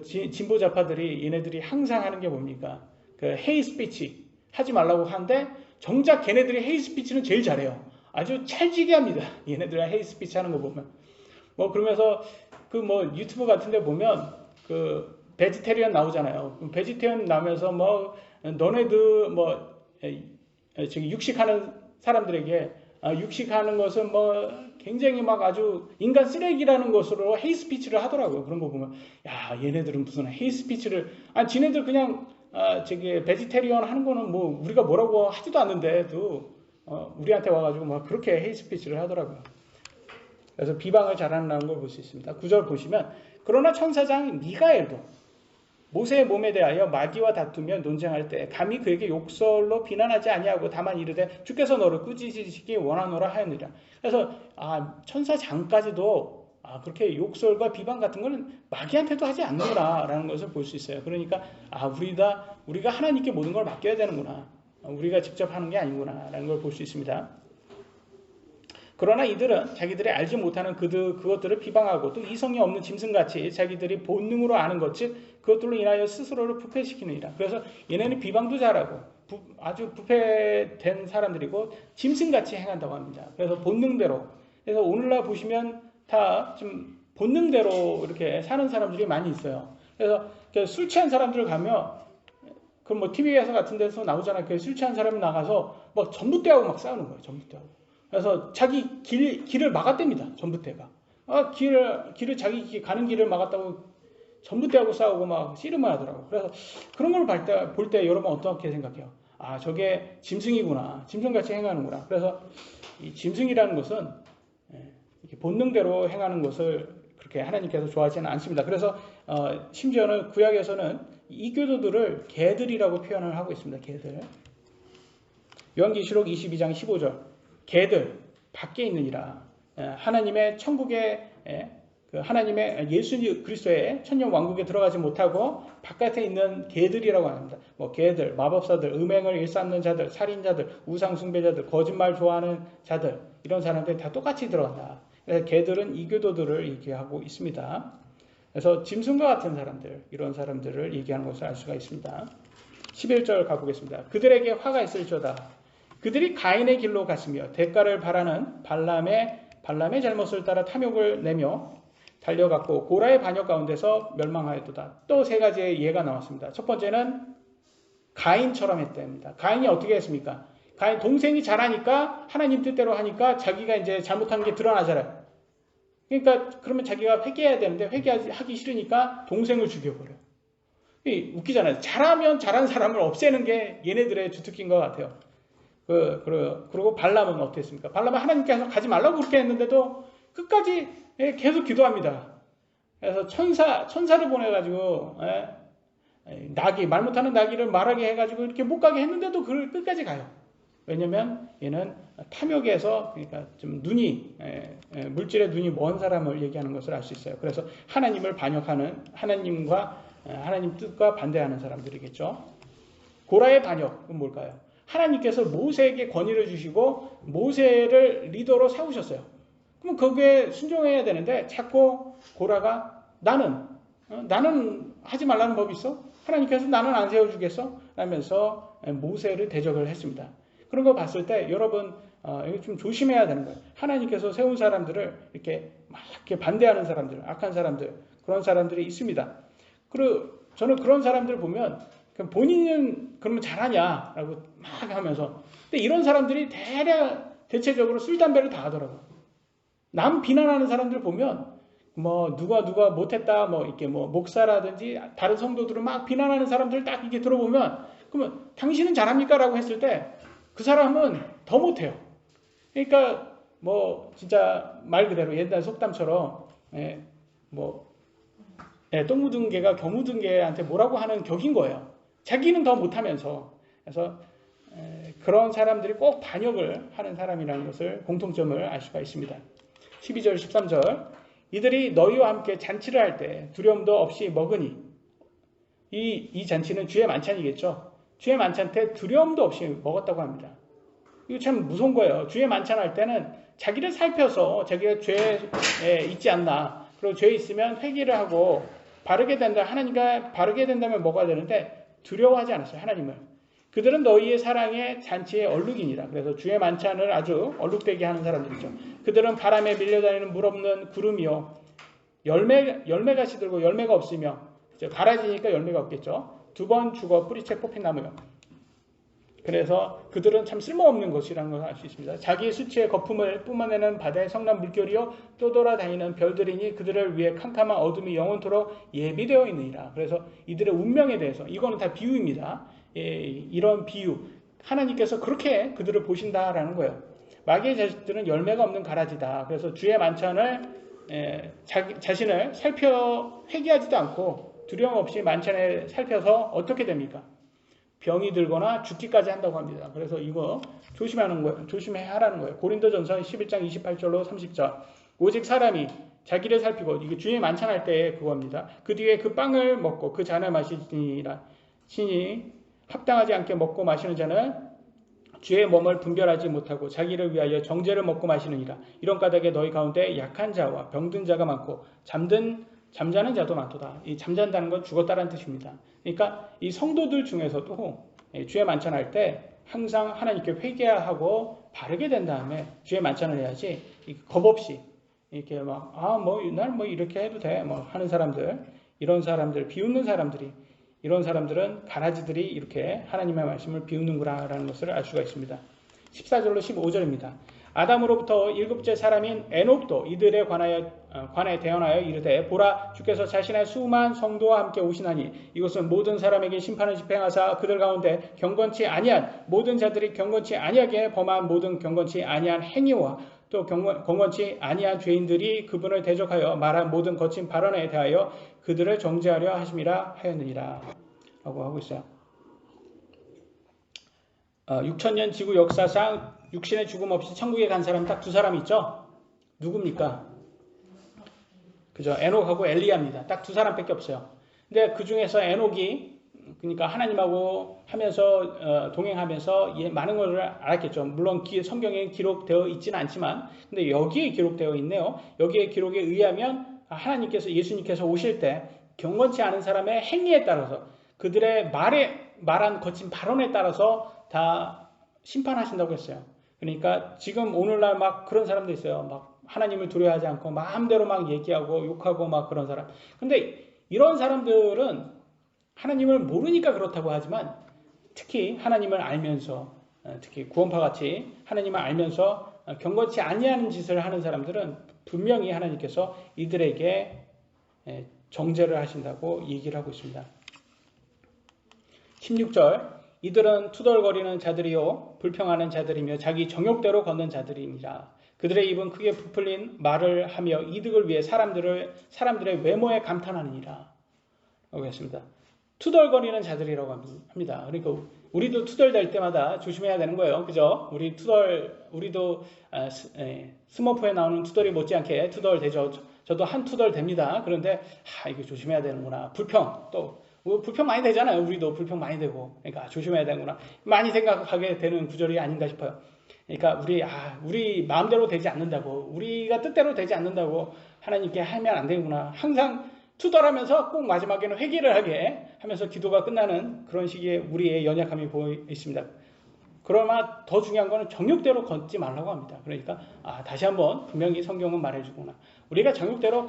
진보 좌파들이 얘네들이 항상 하는 게 뭡니까? 헤이 스피치 하지 말라고 하는데 정작 걔네들이 헤이 스피치는 제일 잘해요. 아주 찰지게 합니다. 얘네들이 헤이 스피치 하는 거 보면. 뭐 그러면서 유튜브 같은 데 보면 베지테리언 나오잖아요. 베지테리언 나오면서 뭐 너네들 저기 육식하는 사람들에게 육식하는 것은 뭐 굉장히 막 아주 인간 쓰레기라는 것으로 헤이 스피치를 하더라고요. 그런 거 보면 야 얘네들은 무슨 헤이 스피치를 지네들 그냥 저기 베지테리언 하는 거는 뭐 우리가 뭐라고 하지도 않는데도 우리한테 와가지고 막 그렇게 헤이 스피치를 하더라고요. 그래서 비방을 잘한다는 걸 볼 수 있습니다. 9절 보시면 그러나 천사장 미가엘도 모세의 몸에 대하여 마귀와 다투며 논쟁할 때 감히 그에게 욕설로 비난하지 아니하고 다만 이르되 주께서 너를 꾸짖으시기 원하노라 하였느니라. 그래서 천사장까지도 그렇게 욕설과 비방 같은 거는 마귀한테도 하지 않는구나라는 것을 볼 수 있어요. 그러니까 우리가 하나님께 모든 걸 맡겨야 되는구나. 우리가 직접 하는 게 아니구나라는 걸 볼 수 있습니다. 그러나 이들은 자기들이 알지 못하는 그것들을 비방하고 또 이성이 없는 짐승같이 자기들이 본능으로 아는 것이 그것들로 인하여 스스로를 부패시키느니라. 그래서 얘네는 비방도 잘하고 아주 부패된 사람들이고 짐승같이 행한다고 합니다. 그래서 본능대로. 그래서 오늘날 보시면 다 좀 본능대로 이렇게 사는 사람들이 많이 있어요. 그래서 술 취한 사람들 가면 뭐 TV에서 같은 데서 나오잖아요. 술 취한 사람이 나가서 막 전봇대하고 막 싸우는 거예요. 전봇대하고. 그래서 자기 길을 막았답니다. 전봇대가. 길을 자기 가는 길을 막았다고 전봇대하고 싸우고 막 씨름을 하더라고. 그래서 그런 걸 볼 때 여러분 어떻게 생각해요? 저게 짐승이구나. 짐승같이 행하는구나. 그래서 이 짐승이라는 것은 이렇게 본능대로 행하는 것을 그렇게 하나님께서 좋아하지는 않습니다. 그래서 심지어는 구약에서는 이 교도들을 개들이라고 표현을 하고 있습니다. 개들. 요한계시록 22장 15절. 개들 밖에 있느니라. 하나님의 천국에 하나님의 예수 그리스도의 천년 왕국에 들어가지 못하고 바깥에 있는 개들이라고 합니다. 뭐 개들, 마법사들, 음행을 일삼는 자들, 살인자들, 우상 숭배자들, 거짓말 좋아하는 자들 이런 사람들이 다 똑같이 들어간다. 그래서 개들은 이교도들을 얘기하고 있습니다. 그래서 짐승과 같은 사람들 이런 사람들을 얘기하는 것을 알 수가 있습니다. 11절 가보겠습니다. 그들에게 화가 있을지어다. 그들이 가인의 길로 갔으며 대가를 바라는 발람의 잘못을 따라 탐욕을 내며 달려갔고 고라의 반역 가운데서 멸망하였도다. 또 세 가지의 예가 나왔습니다. 첫 번째는 가인처럼 했답니다. 가인이 어떻게 했습니까? 가인 동생이 잘하니까 하나님 뜻대로 하니까 자기가 이제 잘못한 게 드러나잖아요. 그러니까 그러면 자기가 회개해야 되는데 회개하기 싫으니까 동생을 죽여버려요. 웃기잖아요. 잘하면 잘한 사람을 없애는 게 얘네들의 주특기인 것 같아요. 그리고 발람은 어땠습니까? 발람은 하나님께서 가지 말라고 그렇게 했는데도 끝까지 계속 기도합니다. 그래서 천사를 보내가지고 말 못하는 나귀를 말하게 해가지고 이렇게 못 가게 했는데도 그걸 끝까지 가요. 왜냐면 얘는 탐욕에서 그러니까 좀 물질의 눈이 먼 사람을 얘기하는 것을 알 수 있어요. 그래서 하나님을 반역하는 하나님 뜻과 반대하는 사람들이겠죠. 고라의 반역은 뭘까요? 하나님께서 모세에게 권위를 주시고 모세를 리더로 세우셨어요. 그럼 거기에 순종해야 되는데 자꾸 고라가 나는 하지 말라는 법이 있어? 하나님께서 나는 안 세워주겠어? 라면서 모세를 대적을 했습니다. 그런 거 봤을 때 여러분 이거 좀 조심해야 되는 거예요. 하나님께서 세운 사람들을 이렇게 반대하는 사람들, 악한 사람들, 그런 사람들이 있습니다. 그리고 저는 그런 사람들 보면 본인은 그러면 잘하냐라고 막 하면서 근데 이런 사람들이 대체적으로 술, 담배를 다 하더라고요. 남 비난하는 사람들 보면 뭐 누가 못했다 이렇게 목사라든지 다른 성도들을 막 비난하는 사람들 딱 이렇게 들어보면 그러면 당신은 잘합니까? 라고 했을 때 그 사람은 더 못해요. 그러니까 진짜 말 그대로 옛날 속담처럼 똥 묻은 개가 겨 묻은 개한테 뭐라고 하는 격인 거예요. 자기는 더 못하면서. 그래서 그런 사람들이 꼭 반역을 하는 사람이라는 것을 공통점을 알 수가 있습니다. 12절 13절 이들이 너희와 함께 잔치를 할 때 두려움도 없이 먹으니 이 잔치는 주의 만찬이겠죠. 주의 만찬 때 두려움도 없이 먹었다고 합니다. 이거 참 무서운 거예요. 주의 만찬할 때는 자기를 살펴서 자기가 죄에 있지 않나, 그리고 죄에 있으면 회개를 하고 바르게 된다, 하나님과 바르게 된다면 먹어야 되는데 두려워하지 않았어요. 하나님을. 그들은 너희의 사랑의 잔치의 얼룩이니라. 그래서 주의 만찬을 아주 얼룩되게 하는 사람들이죠. 그들은 바람에 밀려다니는 물 없는 구름이요, 열매가 시들고 열매가 없으며, 가라지니까 열매가 없겠죠. 2번 죽어 뿌리채 뽑힌 나무요. 그래서 그들은 참 쓸모없는 것이라는 걸 알 수 있습니다. 자기의 수치의 거품을 뿜어내는 바다의 성난 물결이요 떠돌아다니는 별들이니 그들을 위해 캄캄한 어둠이 영원토록 예비되어 있느니라. 그래서 이들의 운명에 대해서, 이거는 다 비유입니다. 이런 비유, 하나님께서 그렇게 그들을 보신다라는 거예요. 마귀의 자식들은 열매가 없는 가라지다. 그래서 주의 만찬을 자신을 살펴 회개하지도 않고 두려움 없이 만찬에 살펴서 어떻게 됩니까? 병이 들거나 죽기까지 한다고 합니다. 그래서 이거 조심해야 하라는 거예요. 고린도전서 11장 28절로 30절. 오직 사람이 자기를 살피고, 이게 주의 만찬할 때의 그겁니다. 그 뒤에 그 빵을 먹고 그 잔을 마시니라. 신이 합당하지 않게 먹고 마시는 자는 주의 몸을 분별하지 못하고 자기를 위하여 정죄를 먹고 마시느니라. 이런 까닭에 너희 가운데 약한 자와 병든 자가 많고 잠자는 자도 많도다. 이 잠잔다는 건 죽었다라는 뜻입니다. 그러니까 이 성도들 중에서도 주의 만찬할 때 항상 하나님께 회개하고 바르게 된 다음에 주의 만찬을 해야지, 겁 없이 이렇게 막 날 이렇게 해도 돼 하는 사람들, 이런 사람들, 비웃는 사람들이, 이런 사람들은 가라지들이 이렇게 하나님의 말씀을 비웃는구나라는 것을 알 수가 있습니다. 14절로 15절입니다. 아담으로부터 7째 사람인 에녹도 이들에 관해 대언하여 이르되, 보라, 주께서 자신의 수많은 성도와 함께 오시나니 이것은 모든 사람에게 심판을 집행하사 그들 가운데 경건치 아니한 모든 자들이 경건치 아니하게 범한 모든 경건치 아니한 행위와 또 경건치 아니한 죄인들이 그분을 대적하여 말한 모든 거친 발언에 대하여 그들을 정죄하려 하심이라 하였느니라 라고 하고 있어요. 6,000년 지구 역사상 육신의 죽음 없이 천국에 간 사람 딱 2사람 있죠? 누굽니까? 그죠? 에녹하고 엘리야입니다. 딱 2사람밖에 없어요. 근데 그 중에서 에녹이, 그러니까 하나님하고 하면서 동행하면서 많은 것을 알았겠죠. 물론 성경에 기록되어 있지는 않지만, 근데 여기에 기록되어 있네요. 여기에 기록에 의하면 예수님께서 오실 때 경건치 않은 사람의 행위에 따라서, 그들의 말한 거친 발언에 따라서 다 심판하신다고 했어요. 그러니까 지금 오늘날 막 그런 사람도 있어요. 막 하나님을 두려워하지 않고 마음대로 막 얘기하고 욕하고 막 그런 사람. 근데 이런 사람들은 하나님을 모르니까 그렇다고 하지만, 특히 하나님을 알면서, 특히 구원파같이 하나님을 알면서 경건치 아니하는 짓을 하는 사람들은 분명히 하나님께서 이들에게 정죄를 하신다고 얘기를 하고 있습니다. 16절. 이들은 투덜거리는 자들이요 불평하는 자들이며 자기 정욕대로 걷는 자들이니라. 그들의 입은 크게 부풀린 말을 하며 이득을 위해 사람들의 외모에 감탄하느니라 라고 했습니다. 투덜거리는 자들이라고 합니다. 그러니까 우리도 투덜댈 때마다 조심해야 되는 거예요. 그죠? 우리도 스머프에 나오는 투덜이 못지않게 투덜대죠. 저도 한 투덜 됩니다. 그런데 이거 조심해야 되는구나. 불평 많이 되잖아요. 우리도 불평 많이 되고. 그러니까 조심해야 되는구나. 많이 생각하게 되는 구절이 아닌가 싶어요. 그러니까 우리 마음대로 되지 않는다고, 우리가 뜻대로 되지 않는다고 하나님께 하면 안 되는구나. 항상 투덜하면서 꼭 마지막에는 회개를 하게 하면서 기도가 끝나는 그런 식의 우리의 연약함이 보입니다. 그러나 더 중요한 거는 정욕대로 걷지 말라고 합니다. 그러니까 다시 한번 분명히 성경은 말해주구나. 우리가 정욕대로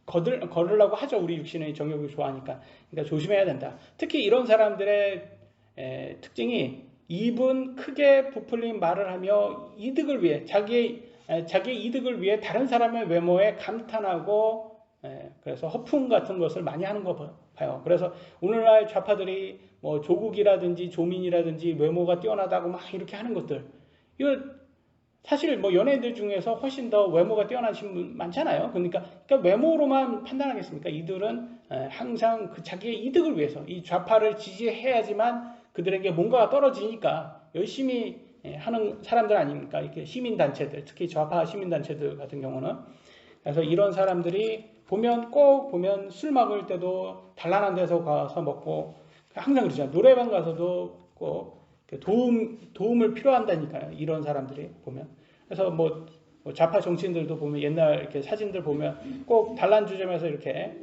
걸으려고 하죠. 우리 육신의 정욕을 좋아하니까. 그러니까 조심해야 된다. 특히 이런 사람들의 특징이, 입은 크게 부풀린 말을 하며 이득을 위해, 자기의 이득을 위해 다른 사람의 외모에 감탄하고, 그래서 허풍 같은 것을 많이 하는 거 봐요. 그래서 오늘날 좌파들이 뭐 조국이라든지 조민이라든지 외모가 뛰어나다고 막 이렇게 하는 것들, 이거 사실 뭐 연예인들 중에서 훨씬 더 외모가 뛰어나신 분 많잖아요. 그러니까 외모로만 판단하겠습니까? 이들은 항상 자기의 이득을 위해서, 이 좌파를 지지해야지만 그들에게 뭔가가 떨어지니까 열심히 하는 사람들 아닙니까? 이렇게 시민단체들, 특히 좌파 시민단체들 같은 경우는. 그래서 이런 사람들이 꼭 보면 술 먹을 때도 단란한 데서 가서 먹고 항상 그러잖아요. 노래방 가서도 꼭 도움을 필요한다니까요. 이런 사람들이 보면. 그래서 뭐 좌파 정치인들도 보면 옛날 이렇게 사진들 보면 꼭 단란주점에서 이렇게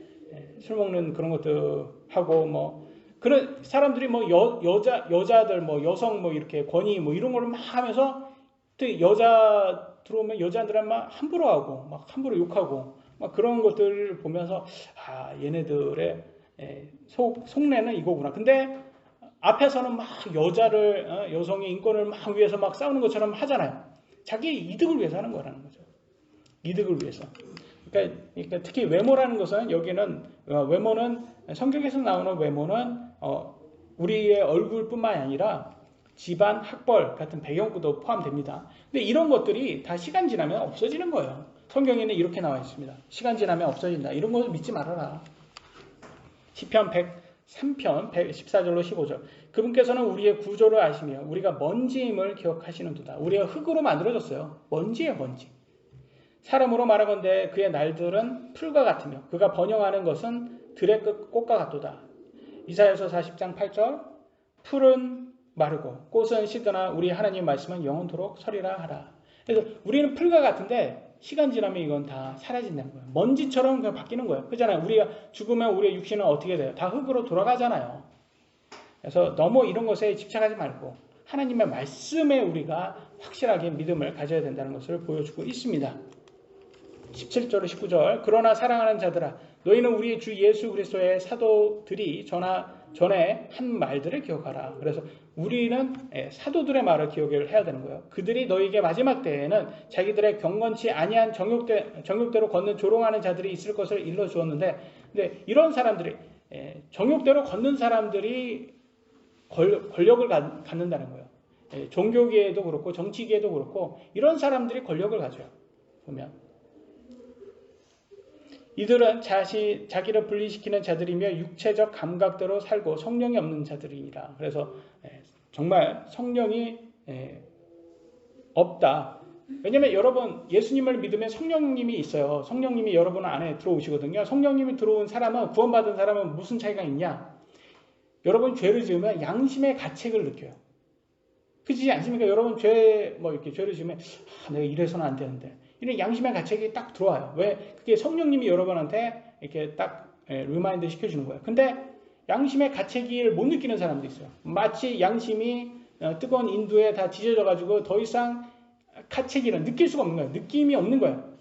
술 먹는 그런 것도 하고 뭐 그런 사람들이 뭐 여자들 뭐 여성 뭐 이렇게 권위 뭐 이런 거를 막 하면서 또 여자 들어오면 여자들은 막 함부로 하고 막 함부로 욕하고 막 그런 것들을 보면서 얘네들의 속내는 이거구나. 근데 앞에서는 막 여성의 인권을 막 위해서 막 싸우는 것처럼 하잖아요. 자기 이득을 위해서 하는 거라는 거죠. 이득을 위해서. 그러니까 특히 외모라는 것은 여기는 외모는 성경에서 나오는 외모는 우리의 얼굴뿐만 아니라 집안, 학벌 같은 배경도 포함됩니다. 근데 이런 것들이 다 시간 지나면 없어지는 거예요. 성경에는 이렇게 나와 있습니다. 시간 지나면 없어진다. 이런 거 믿지 말아라. 시편 103편 14절로 15절. 그분께서는 우리의 구조를 아시며 우리가 먼지임을 기억하시는도다. 우리가 흙으로 만들어졌어요. 먼지예요, 먼지. 사람으로 말하건대 그의 날들은 풀과 같으며 그가 번영하는 것은 들의 꽃과 같도다. 이사야서 40장 8절. 풀은 마르고 꽃은 시드나 우리 하나님 말씀은 영원토록 서리라 하라. 그래서 우리는 풀과 같은데 시간 지나면 이건 다 사라진다는 거예요. 먼지처럼 그냥 바뀌는 거예요. 그렇잖아요. 우리가 죽으면 우리의 육신은 어떻게 돼요? 다 흙으로 돌아가잖아요. 그래서 너무 이런 것에 집착하지 말고 하나님의 말씀에 우리가 확실하게 믿음을 가져야 된다는 것을 보여주고 있습니다. 17절 19절. 그러나 사랑하는 자들아 너희는 우리 주 예수 그리스도의 사도들이 전에 한 말들을 기억하라. 그래서 우리는 사도들의 말을 기억을 해야 되는 거예요. 그들이 너희에게 마지막 때에는 자기들의 경건치 아니한 정욕대로 걷는 조롱하는 자들이 있을 것을 일러주었는데, 근데 이런 사람들이 정욕대로 걷는 사람들이 권력을 갖는다는 거예요. 종교계에도 그렇고 정치계에도 그렇고 이런 사람들이 권력을 가져요. 보면 이들은 자기를 분리시키는 자들이며 육체적 감각대로 살고 성령이 없는 자들이니라. 그래서 정말 성령이 없다. 왜냐하면 여러분 예수님을 믿으면 성령님이 있어요. 성령님이 여러분 안에 들어오시거든요. 성령님이 들어온 사람은 구원받은 사람은 무슨 차이가 있냐? 여러분 죄를 지으면 양심의 가책을 느껴요. 그렇지 않습니까? 여러분 이렇게 죄를 지으면 내가 이래서는 안 되는데 이런 양심의 가책이 딱 들어와요. 왜? 그게 성령님이 여러분한테 이렇게 딱 리마인드 시켜주는 거예요. 근데 양심의 가책을 못 느끼는 사람도 있어요. 마치 양심이 뜨거운 인두에 다 뒤져져가지고 더 이상 가책이는 느낄 수가 없는 거예요. 느낌이 없는 거예요.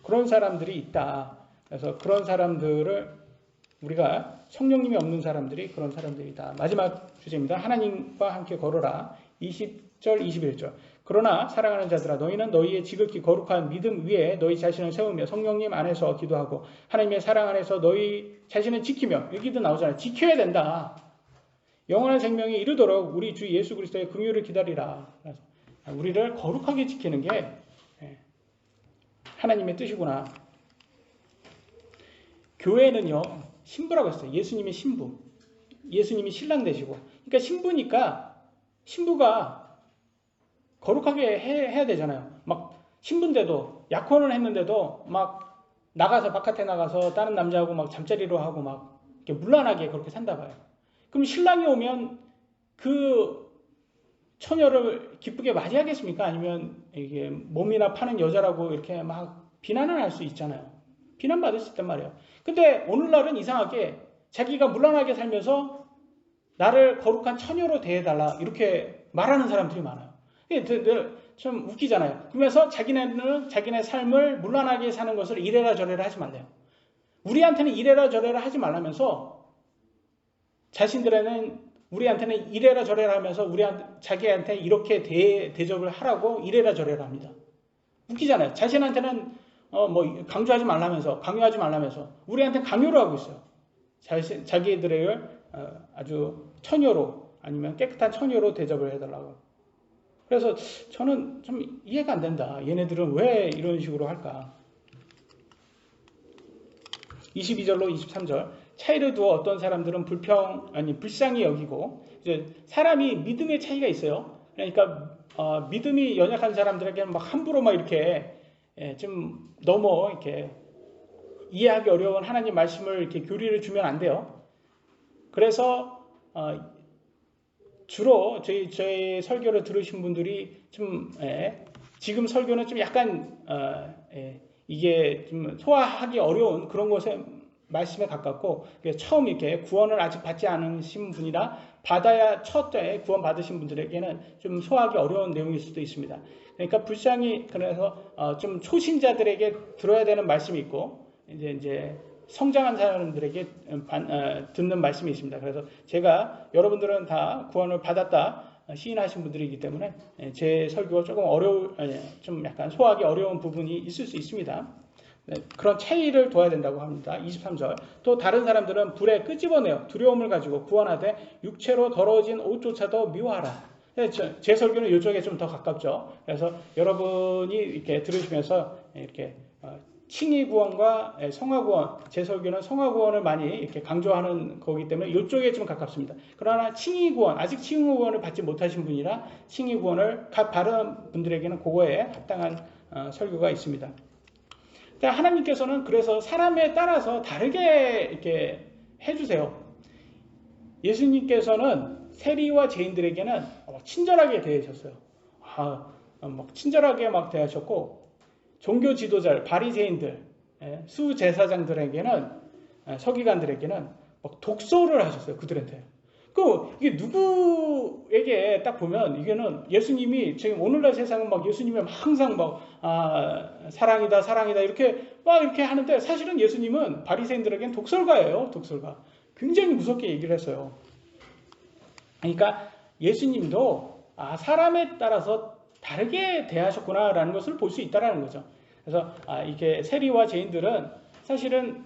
그런 사람들이 있다. 그래서 그런 사람들을 우리가 성령님이 없는 사람들이 그런 사람들이다. 마지막 주제입니다. 하나님과 함께 걸어라. 20절 21절. 그러나 사랑하는 자들아 너희는 너희의 지극히 거룩한 믿음 위에 너희 자신을 세우며 성령님 안에서 기도하고 하나님의 사랑 안에서 너희 자신을 지키며 여기도 나오잖아요. 지켜야 된다. 영원한 생명에 이르도록 우리 주 예수 그리스도의 긍휼을 기다리라. 그래서 우리를 거룩하게 지키는 게 하나님의 뜻이구나. 교회는요. 신부라고 했어요. 예수님의 신부. 예수님이 신랑 되시고. 그러니까 신부니까 신부가 거룩하게 해야 되잖아요. 막 신부인데도 약혼을 했는데도 막 바깥에 나가서 다른 남자하고 막 잠자리로 하고 막 이렇게 문란하게 그렇게 산다 봐요. 그럼 신랑이 오면 그 처녀를 기쁘게 맞이하겠습니까? 아니면 이게 몸이나 파는 여자라고 이렇게 막 비난을 할 수 있잖아요. 비난받을 수 있단 말이에요. 근데 오늘날은 이상하게 자기가 문란하게 살면서 나를 거룩한 처녀로 대해달라 이렇게 말하는 사람들이 많아요. 좀 웃기잖아요. 그러면서 자기네는 자기네 삶을 문란하게 사는 것을 이래라 저래라 하지 말래요. 우리한테는 이래라 저래라 하지 말라면서 자신들에는 우리한테는 이래라 저래라 하면서 자기한테 이렇게 대접을 하라고 이래라 저래라 합니다. 웃기잖아요. 자신한테는 강요하지 말라면서 우리한테는 강요를 하고 있어요. 자기들을 아주 처녀로 아니면 깨끗한 처녀로 대접을 해달라고. 그래서 저는 좀 이해가 안 된다. 얘네들은 왜 이런 식으로 할까? 22절로 23절. 차이를 두어 어떤 사람들은 불쌍히 여기고, 이제 사람이 믿음의 차이가 있어요. 그러니까 믿음이 연약한 사람들에게는 막 함부로 막 이렇게 좀 너무 이렇게 이해하기 어려운 하나님 말씀을 이렇게 교리를 주면 안 돼요. 그래서 주로 저희 설교를 들으신 분들이 좀 지금 설교는 좀 약간 이게 좀 소화하기 어려운 그런 것에 말씀에 가깝고, 처음 이렇게 구원을 아직 받지 않으신 분이나 받아야 첫 때 구원 받으신 분들에게는 좀 소화하기 어려운 내용일 수도 있습니다. 그러니까 불쌍히 그래서 좀 초신자들에게 들어야 되는 말씀이 있고 이제 성장한 사람들에게 듣는 말씀이 있습니다. 그래서 제가 여러분들은 다 구원을 받았다 시인하신 분들이기 때문에 제 설교가 조금 좀 약간 소화하기 어려운 부분이 있을 수 있습니다. 그런 차이를 둬야 된다고 합니다. 23절. 또 다른 사람들은 불에 끄집어내어 두려움을 가지고 구원하되 육체로 더러워진 옷조차도 미워하라. 제 설교는 이쪽에 좀 더 가깝죠. 그래서 여러분이 이렇게 들으시면서 이렇게 칭의 구원과 성화 구원, 제 설교는 성화 구원을 많이 이렇게 강조하는 거기 때문에 이쪽에 좀 가깝습니다. 그러나 칭의 구원, 아직 칭의 구원을 받지 못하신 분이라 칭의 구원을 바른 분들에게는 그거에 합당한 설교가 있습니다. 하나님께서는 그래서 사람에 따라서 다르게 이렇게 해주세요. 예수님께서는 세리와 죄인들에게는 친절하게 대하셨어요. 친절하게 막 대하셨고, 종교 지도자, 바리새인들, 수제사장들에게는, 서기관들에게는 막 독소를 하셨어요. 그들한테. 이게 누구에게 딱 보면 이게는 예수님이 지금 오늘날 세상은 막 예수님이 항상 막 사랑이다 사랑이다 이렇게 하는데, 사실은 예수님은 바리새인들에게는 독설가예요. 독설가. 굉장히 무섭게 얘기를 했어요. 그러니까 예수님도 사람에 따라서 다르게 대하셨구나라는 것을 볼 수 있다라는 거죠. 그래서 이게 세리와 죄인들은 사실은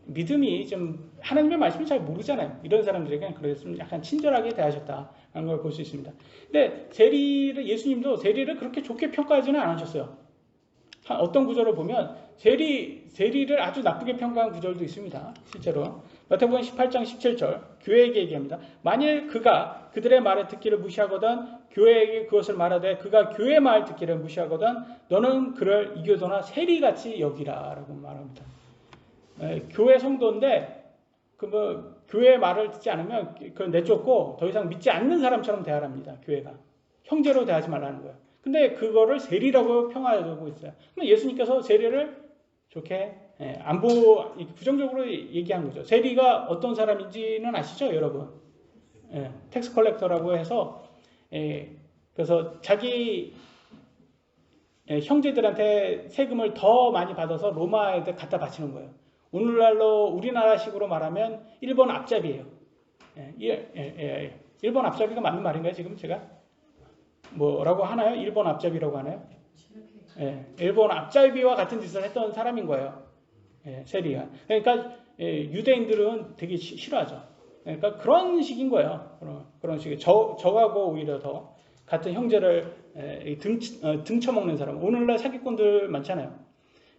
믿음이 좀 하나님의 말씀을 잘 모르잖아요. 이런 사람들에게는 그래서 좀 약간 친절하게 대하셨다는 걸 볼 수 있습니다. 근데 예수님도 세리를 그렇게 좋게 평가하지는 않으셨어요. 어떤 구절을 보면 세리를 아주 나쁘게 평가한 구절도 있습니다. 실제로 마태복음 18장 17절 교회에게 얘기합니다. 만일 그가 그들의 말을 듣기를 무시하거든 교회에게 그것을 말하되 그가 교회의 말 듣기를 무시하거든 너는 그를 이교도나 세리같이 여기라 라고 말합니다. 교회 성도인데 교회의 말을 듣지 않으면 그걸 내쫓고 더 이상 믿지 않는 사람처럼 대하랍니다. 교회가 형제로 대하지 말라는 거예요. 근데 그거를 세리라고 평하고 있어요. 그럼 예수님께서 세리를 좋게 부정적으로 얘기한 거죠. 세리가 어떤 사람인지는 아시죠, 여러분? 텍스 컬렉터라고 해서 그래서 자기 형제들한테 세금을 더 많이 받아서 로마에 갖다 바치는 거예요. 오늘날로 우리나라식으로 말하면 일본 앞잡이에요. 일본 앞잡이가 맞는 말인가요? 지금 제가 뭐라고 하나요? 일본 앞잡이라고 하나요? 일본 앞잡이와 같은 짓을 했던 사람인 거예요. 세리가. 그러니까 유대인들은 되게 싫어하죠. 그러니까 그런 식인 거예요. 그런 식의 저하고 오히려 더 같은 형제를 등쳐먹는 사람. 오늘날 사기꾼들 많잖아요.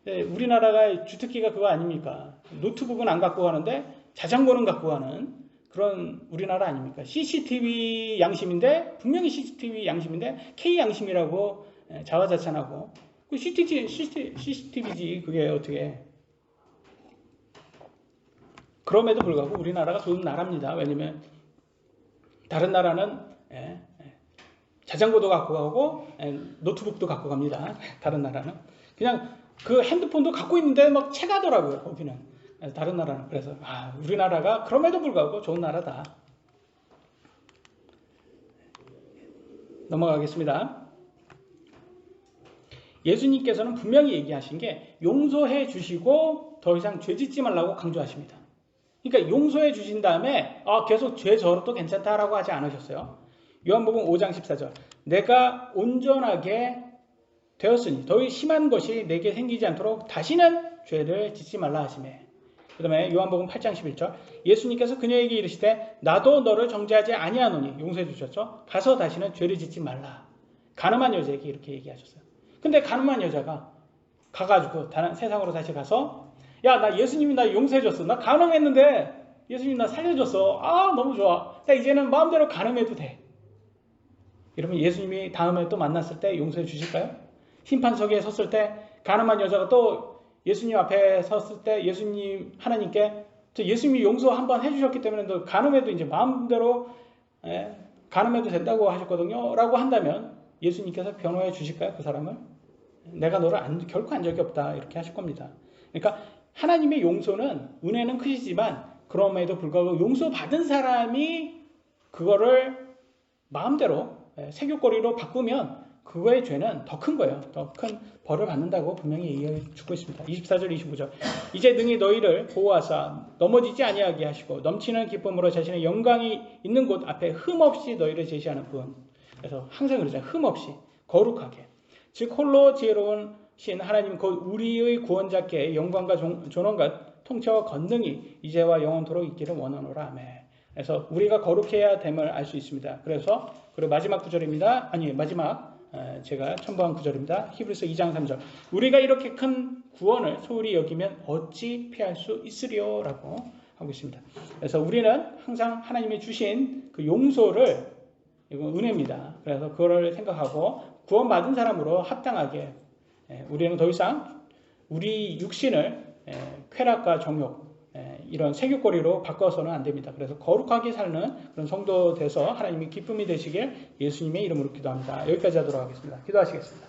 우리나라가 주특기가 그거 아닙니까? 노트북은 안 갖고 가는데 자전거는 갖고 가는 그런 우리나라 아닙니까? CCTV 양심인데 분명히 CCTV 양심인데 K 양심이라고 자화자찬하고 그 CCTV지 그게 어떻게? 그럼에도 불구하고 우리나라가 좋은 나라입니다. 왜냐면 다른 나라는 자전거도 갖고 가고 노트북도 갖고 갑니다. 다른 나라는 그냥 그 핸드폰도 갖고 있는데 막 채가더라고요. 거기는 다른 나라는. 그래서 우리나라가 그럼에도 불구하고 좋은 나라다. 넘어가겠습니다. 예수님께서는 분명히 얘기하신 게 용서해 주시고 더 이상 죄 짓지 말라고 강조하십니다. 그러니까 용서해 주신 다음에 계속 죄 져도 괜찮다라고 하지 않으셨어요. 요한복음 5장 14절 내가 온전하게 되었으니 더위 심한 것이 내게 생기지 않도록 다시는 죄를 짓지 말라 하시매. 그 다음에 요한복음 8장 11절 예수님께서 그녀에게 이르시되 나도 너를 정죄하지 아니하노니 용서해 주셨죠. 가서 다시는 죄를 짓지 말라. 가늠한 여자에게 이렇게 얘기하셨어요. 근데 가늠한 여자가 가가지고 세상으로 다시 가서 나 예수님이 나 용서해 줬어. 나 가늠했는데 예수님 나 살려줬어. 너무 좋아. 나 이제는 마음대로 가늠해도 돼. 여러분 예수님이 다음에 또 만났을 때 용서해 주실까요? 심판석에 섰을 때 가늠한 여자가 또 예수님 앞에 섰을 때 예수님 하나님께 예수님이 용서 한번 해주셨기 때문에 너 간음해도 이제 마음대로 간음해도 된다고 하셨거든요. 라고 한다면 예수님께서 변호해 주실까요? 그 사람을? 내가 너를 결코 한 적이 없다. 이렇게 하실 겁니다. 그러니까 하나님의 용서는 은혜는 크시지만 그럼에도 불구하고 용서받은 사람이 그거를 마음대로 세교거리로 바꾸면 그거의 죄는 더 큰 거예요. 더 큰 벌을 받는다고 분명히 얘기해 주고 있습니다. 24절 25절 이제 능히 너희를 보호하사 넘어지지 아니하게 하시고 넘치는 기쁨으로 자신의 영광이 있는 곳 앞에 흠없이 너희를 제시하는 분. 그래서 항상 그러잖아요. 흠없이 거룩하게 즉 홀로 지혜로운 신 하나님 곧 우리의 구원자께 영광과 존엄과 통치와 권능이 이제와 영원토록 있기를 원하노라. 아멘. 그래서 우리가 거룩해야 됨을 알 수 있습니다. 그래서 그리고 마지막 구절입니다. 아니 마지막 제가 첨부한 구절입니다. 히브리서 2장 3절 우리가 이렇게 큰 구원을 소홀히 여기면 어찌 피할 수 있으리요? 라고 하고 있습니다. 그래서 우리는 항상 하나님이 주신 그 용서를 이건 은혜입니다. 그래서 그거를 생각하고 구원받은 사람으로 합당하게 우리는 더 이상 우리 육신을 쾌락과 정욕 이런 세교거리로 바꿔서는 안 됩니다. 그래서 거룩하게 사는 그런 성도 돼서 하나님이 기쁨이 되시길 예수님의 이름으로 기도합니다. 여기까지 하도록 하겠습니다. 기도하시겠습니다.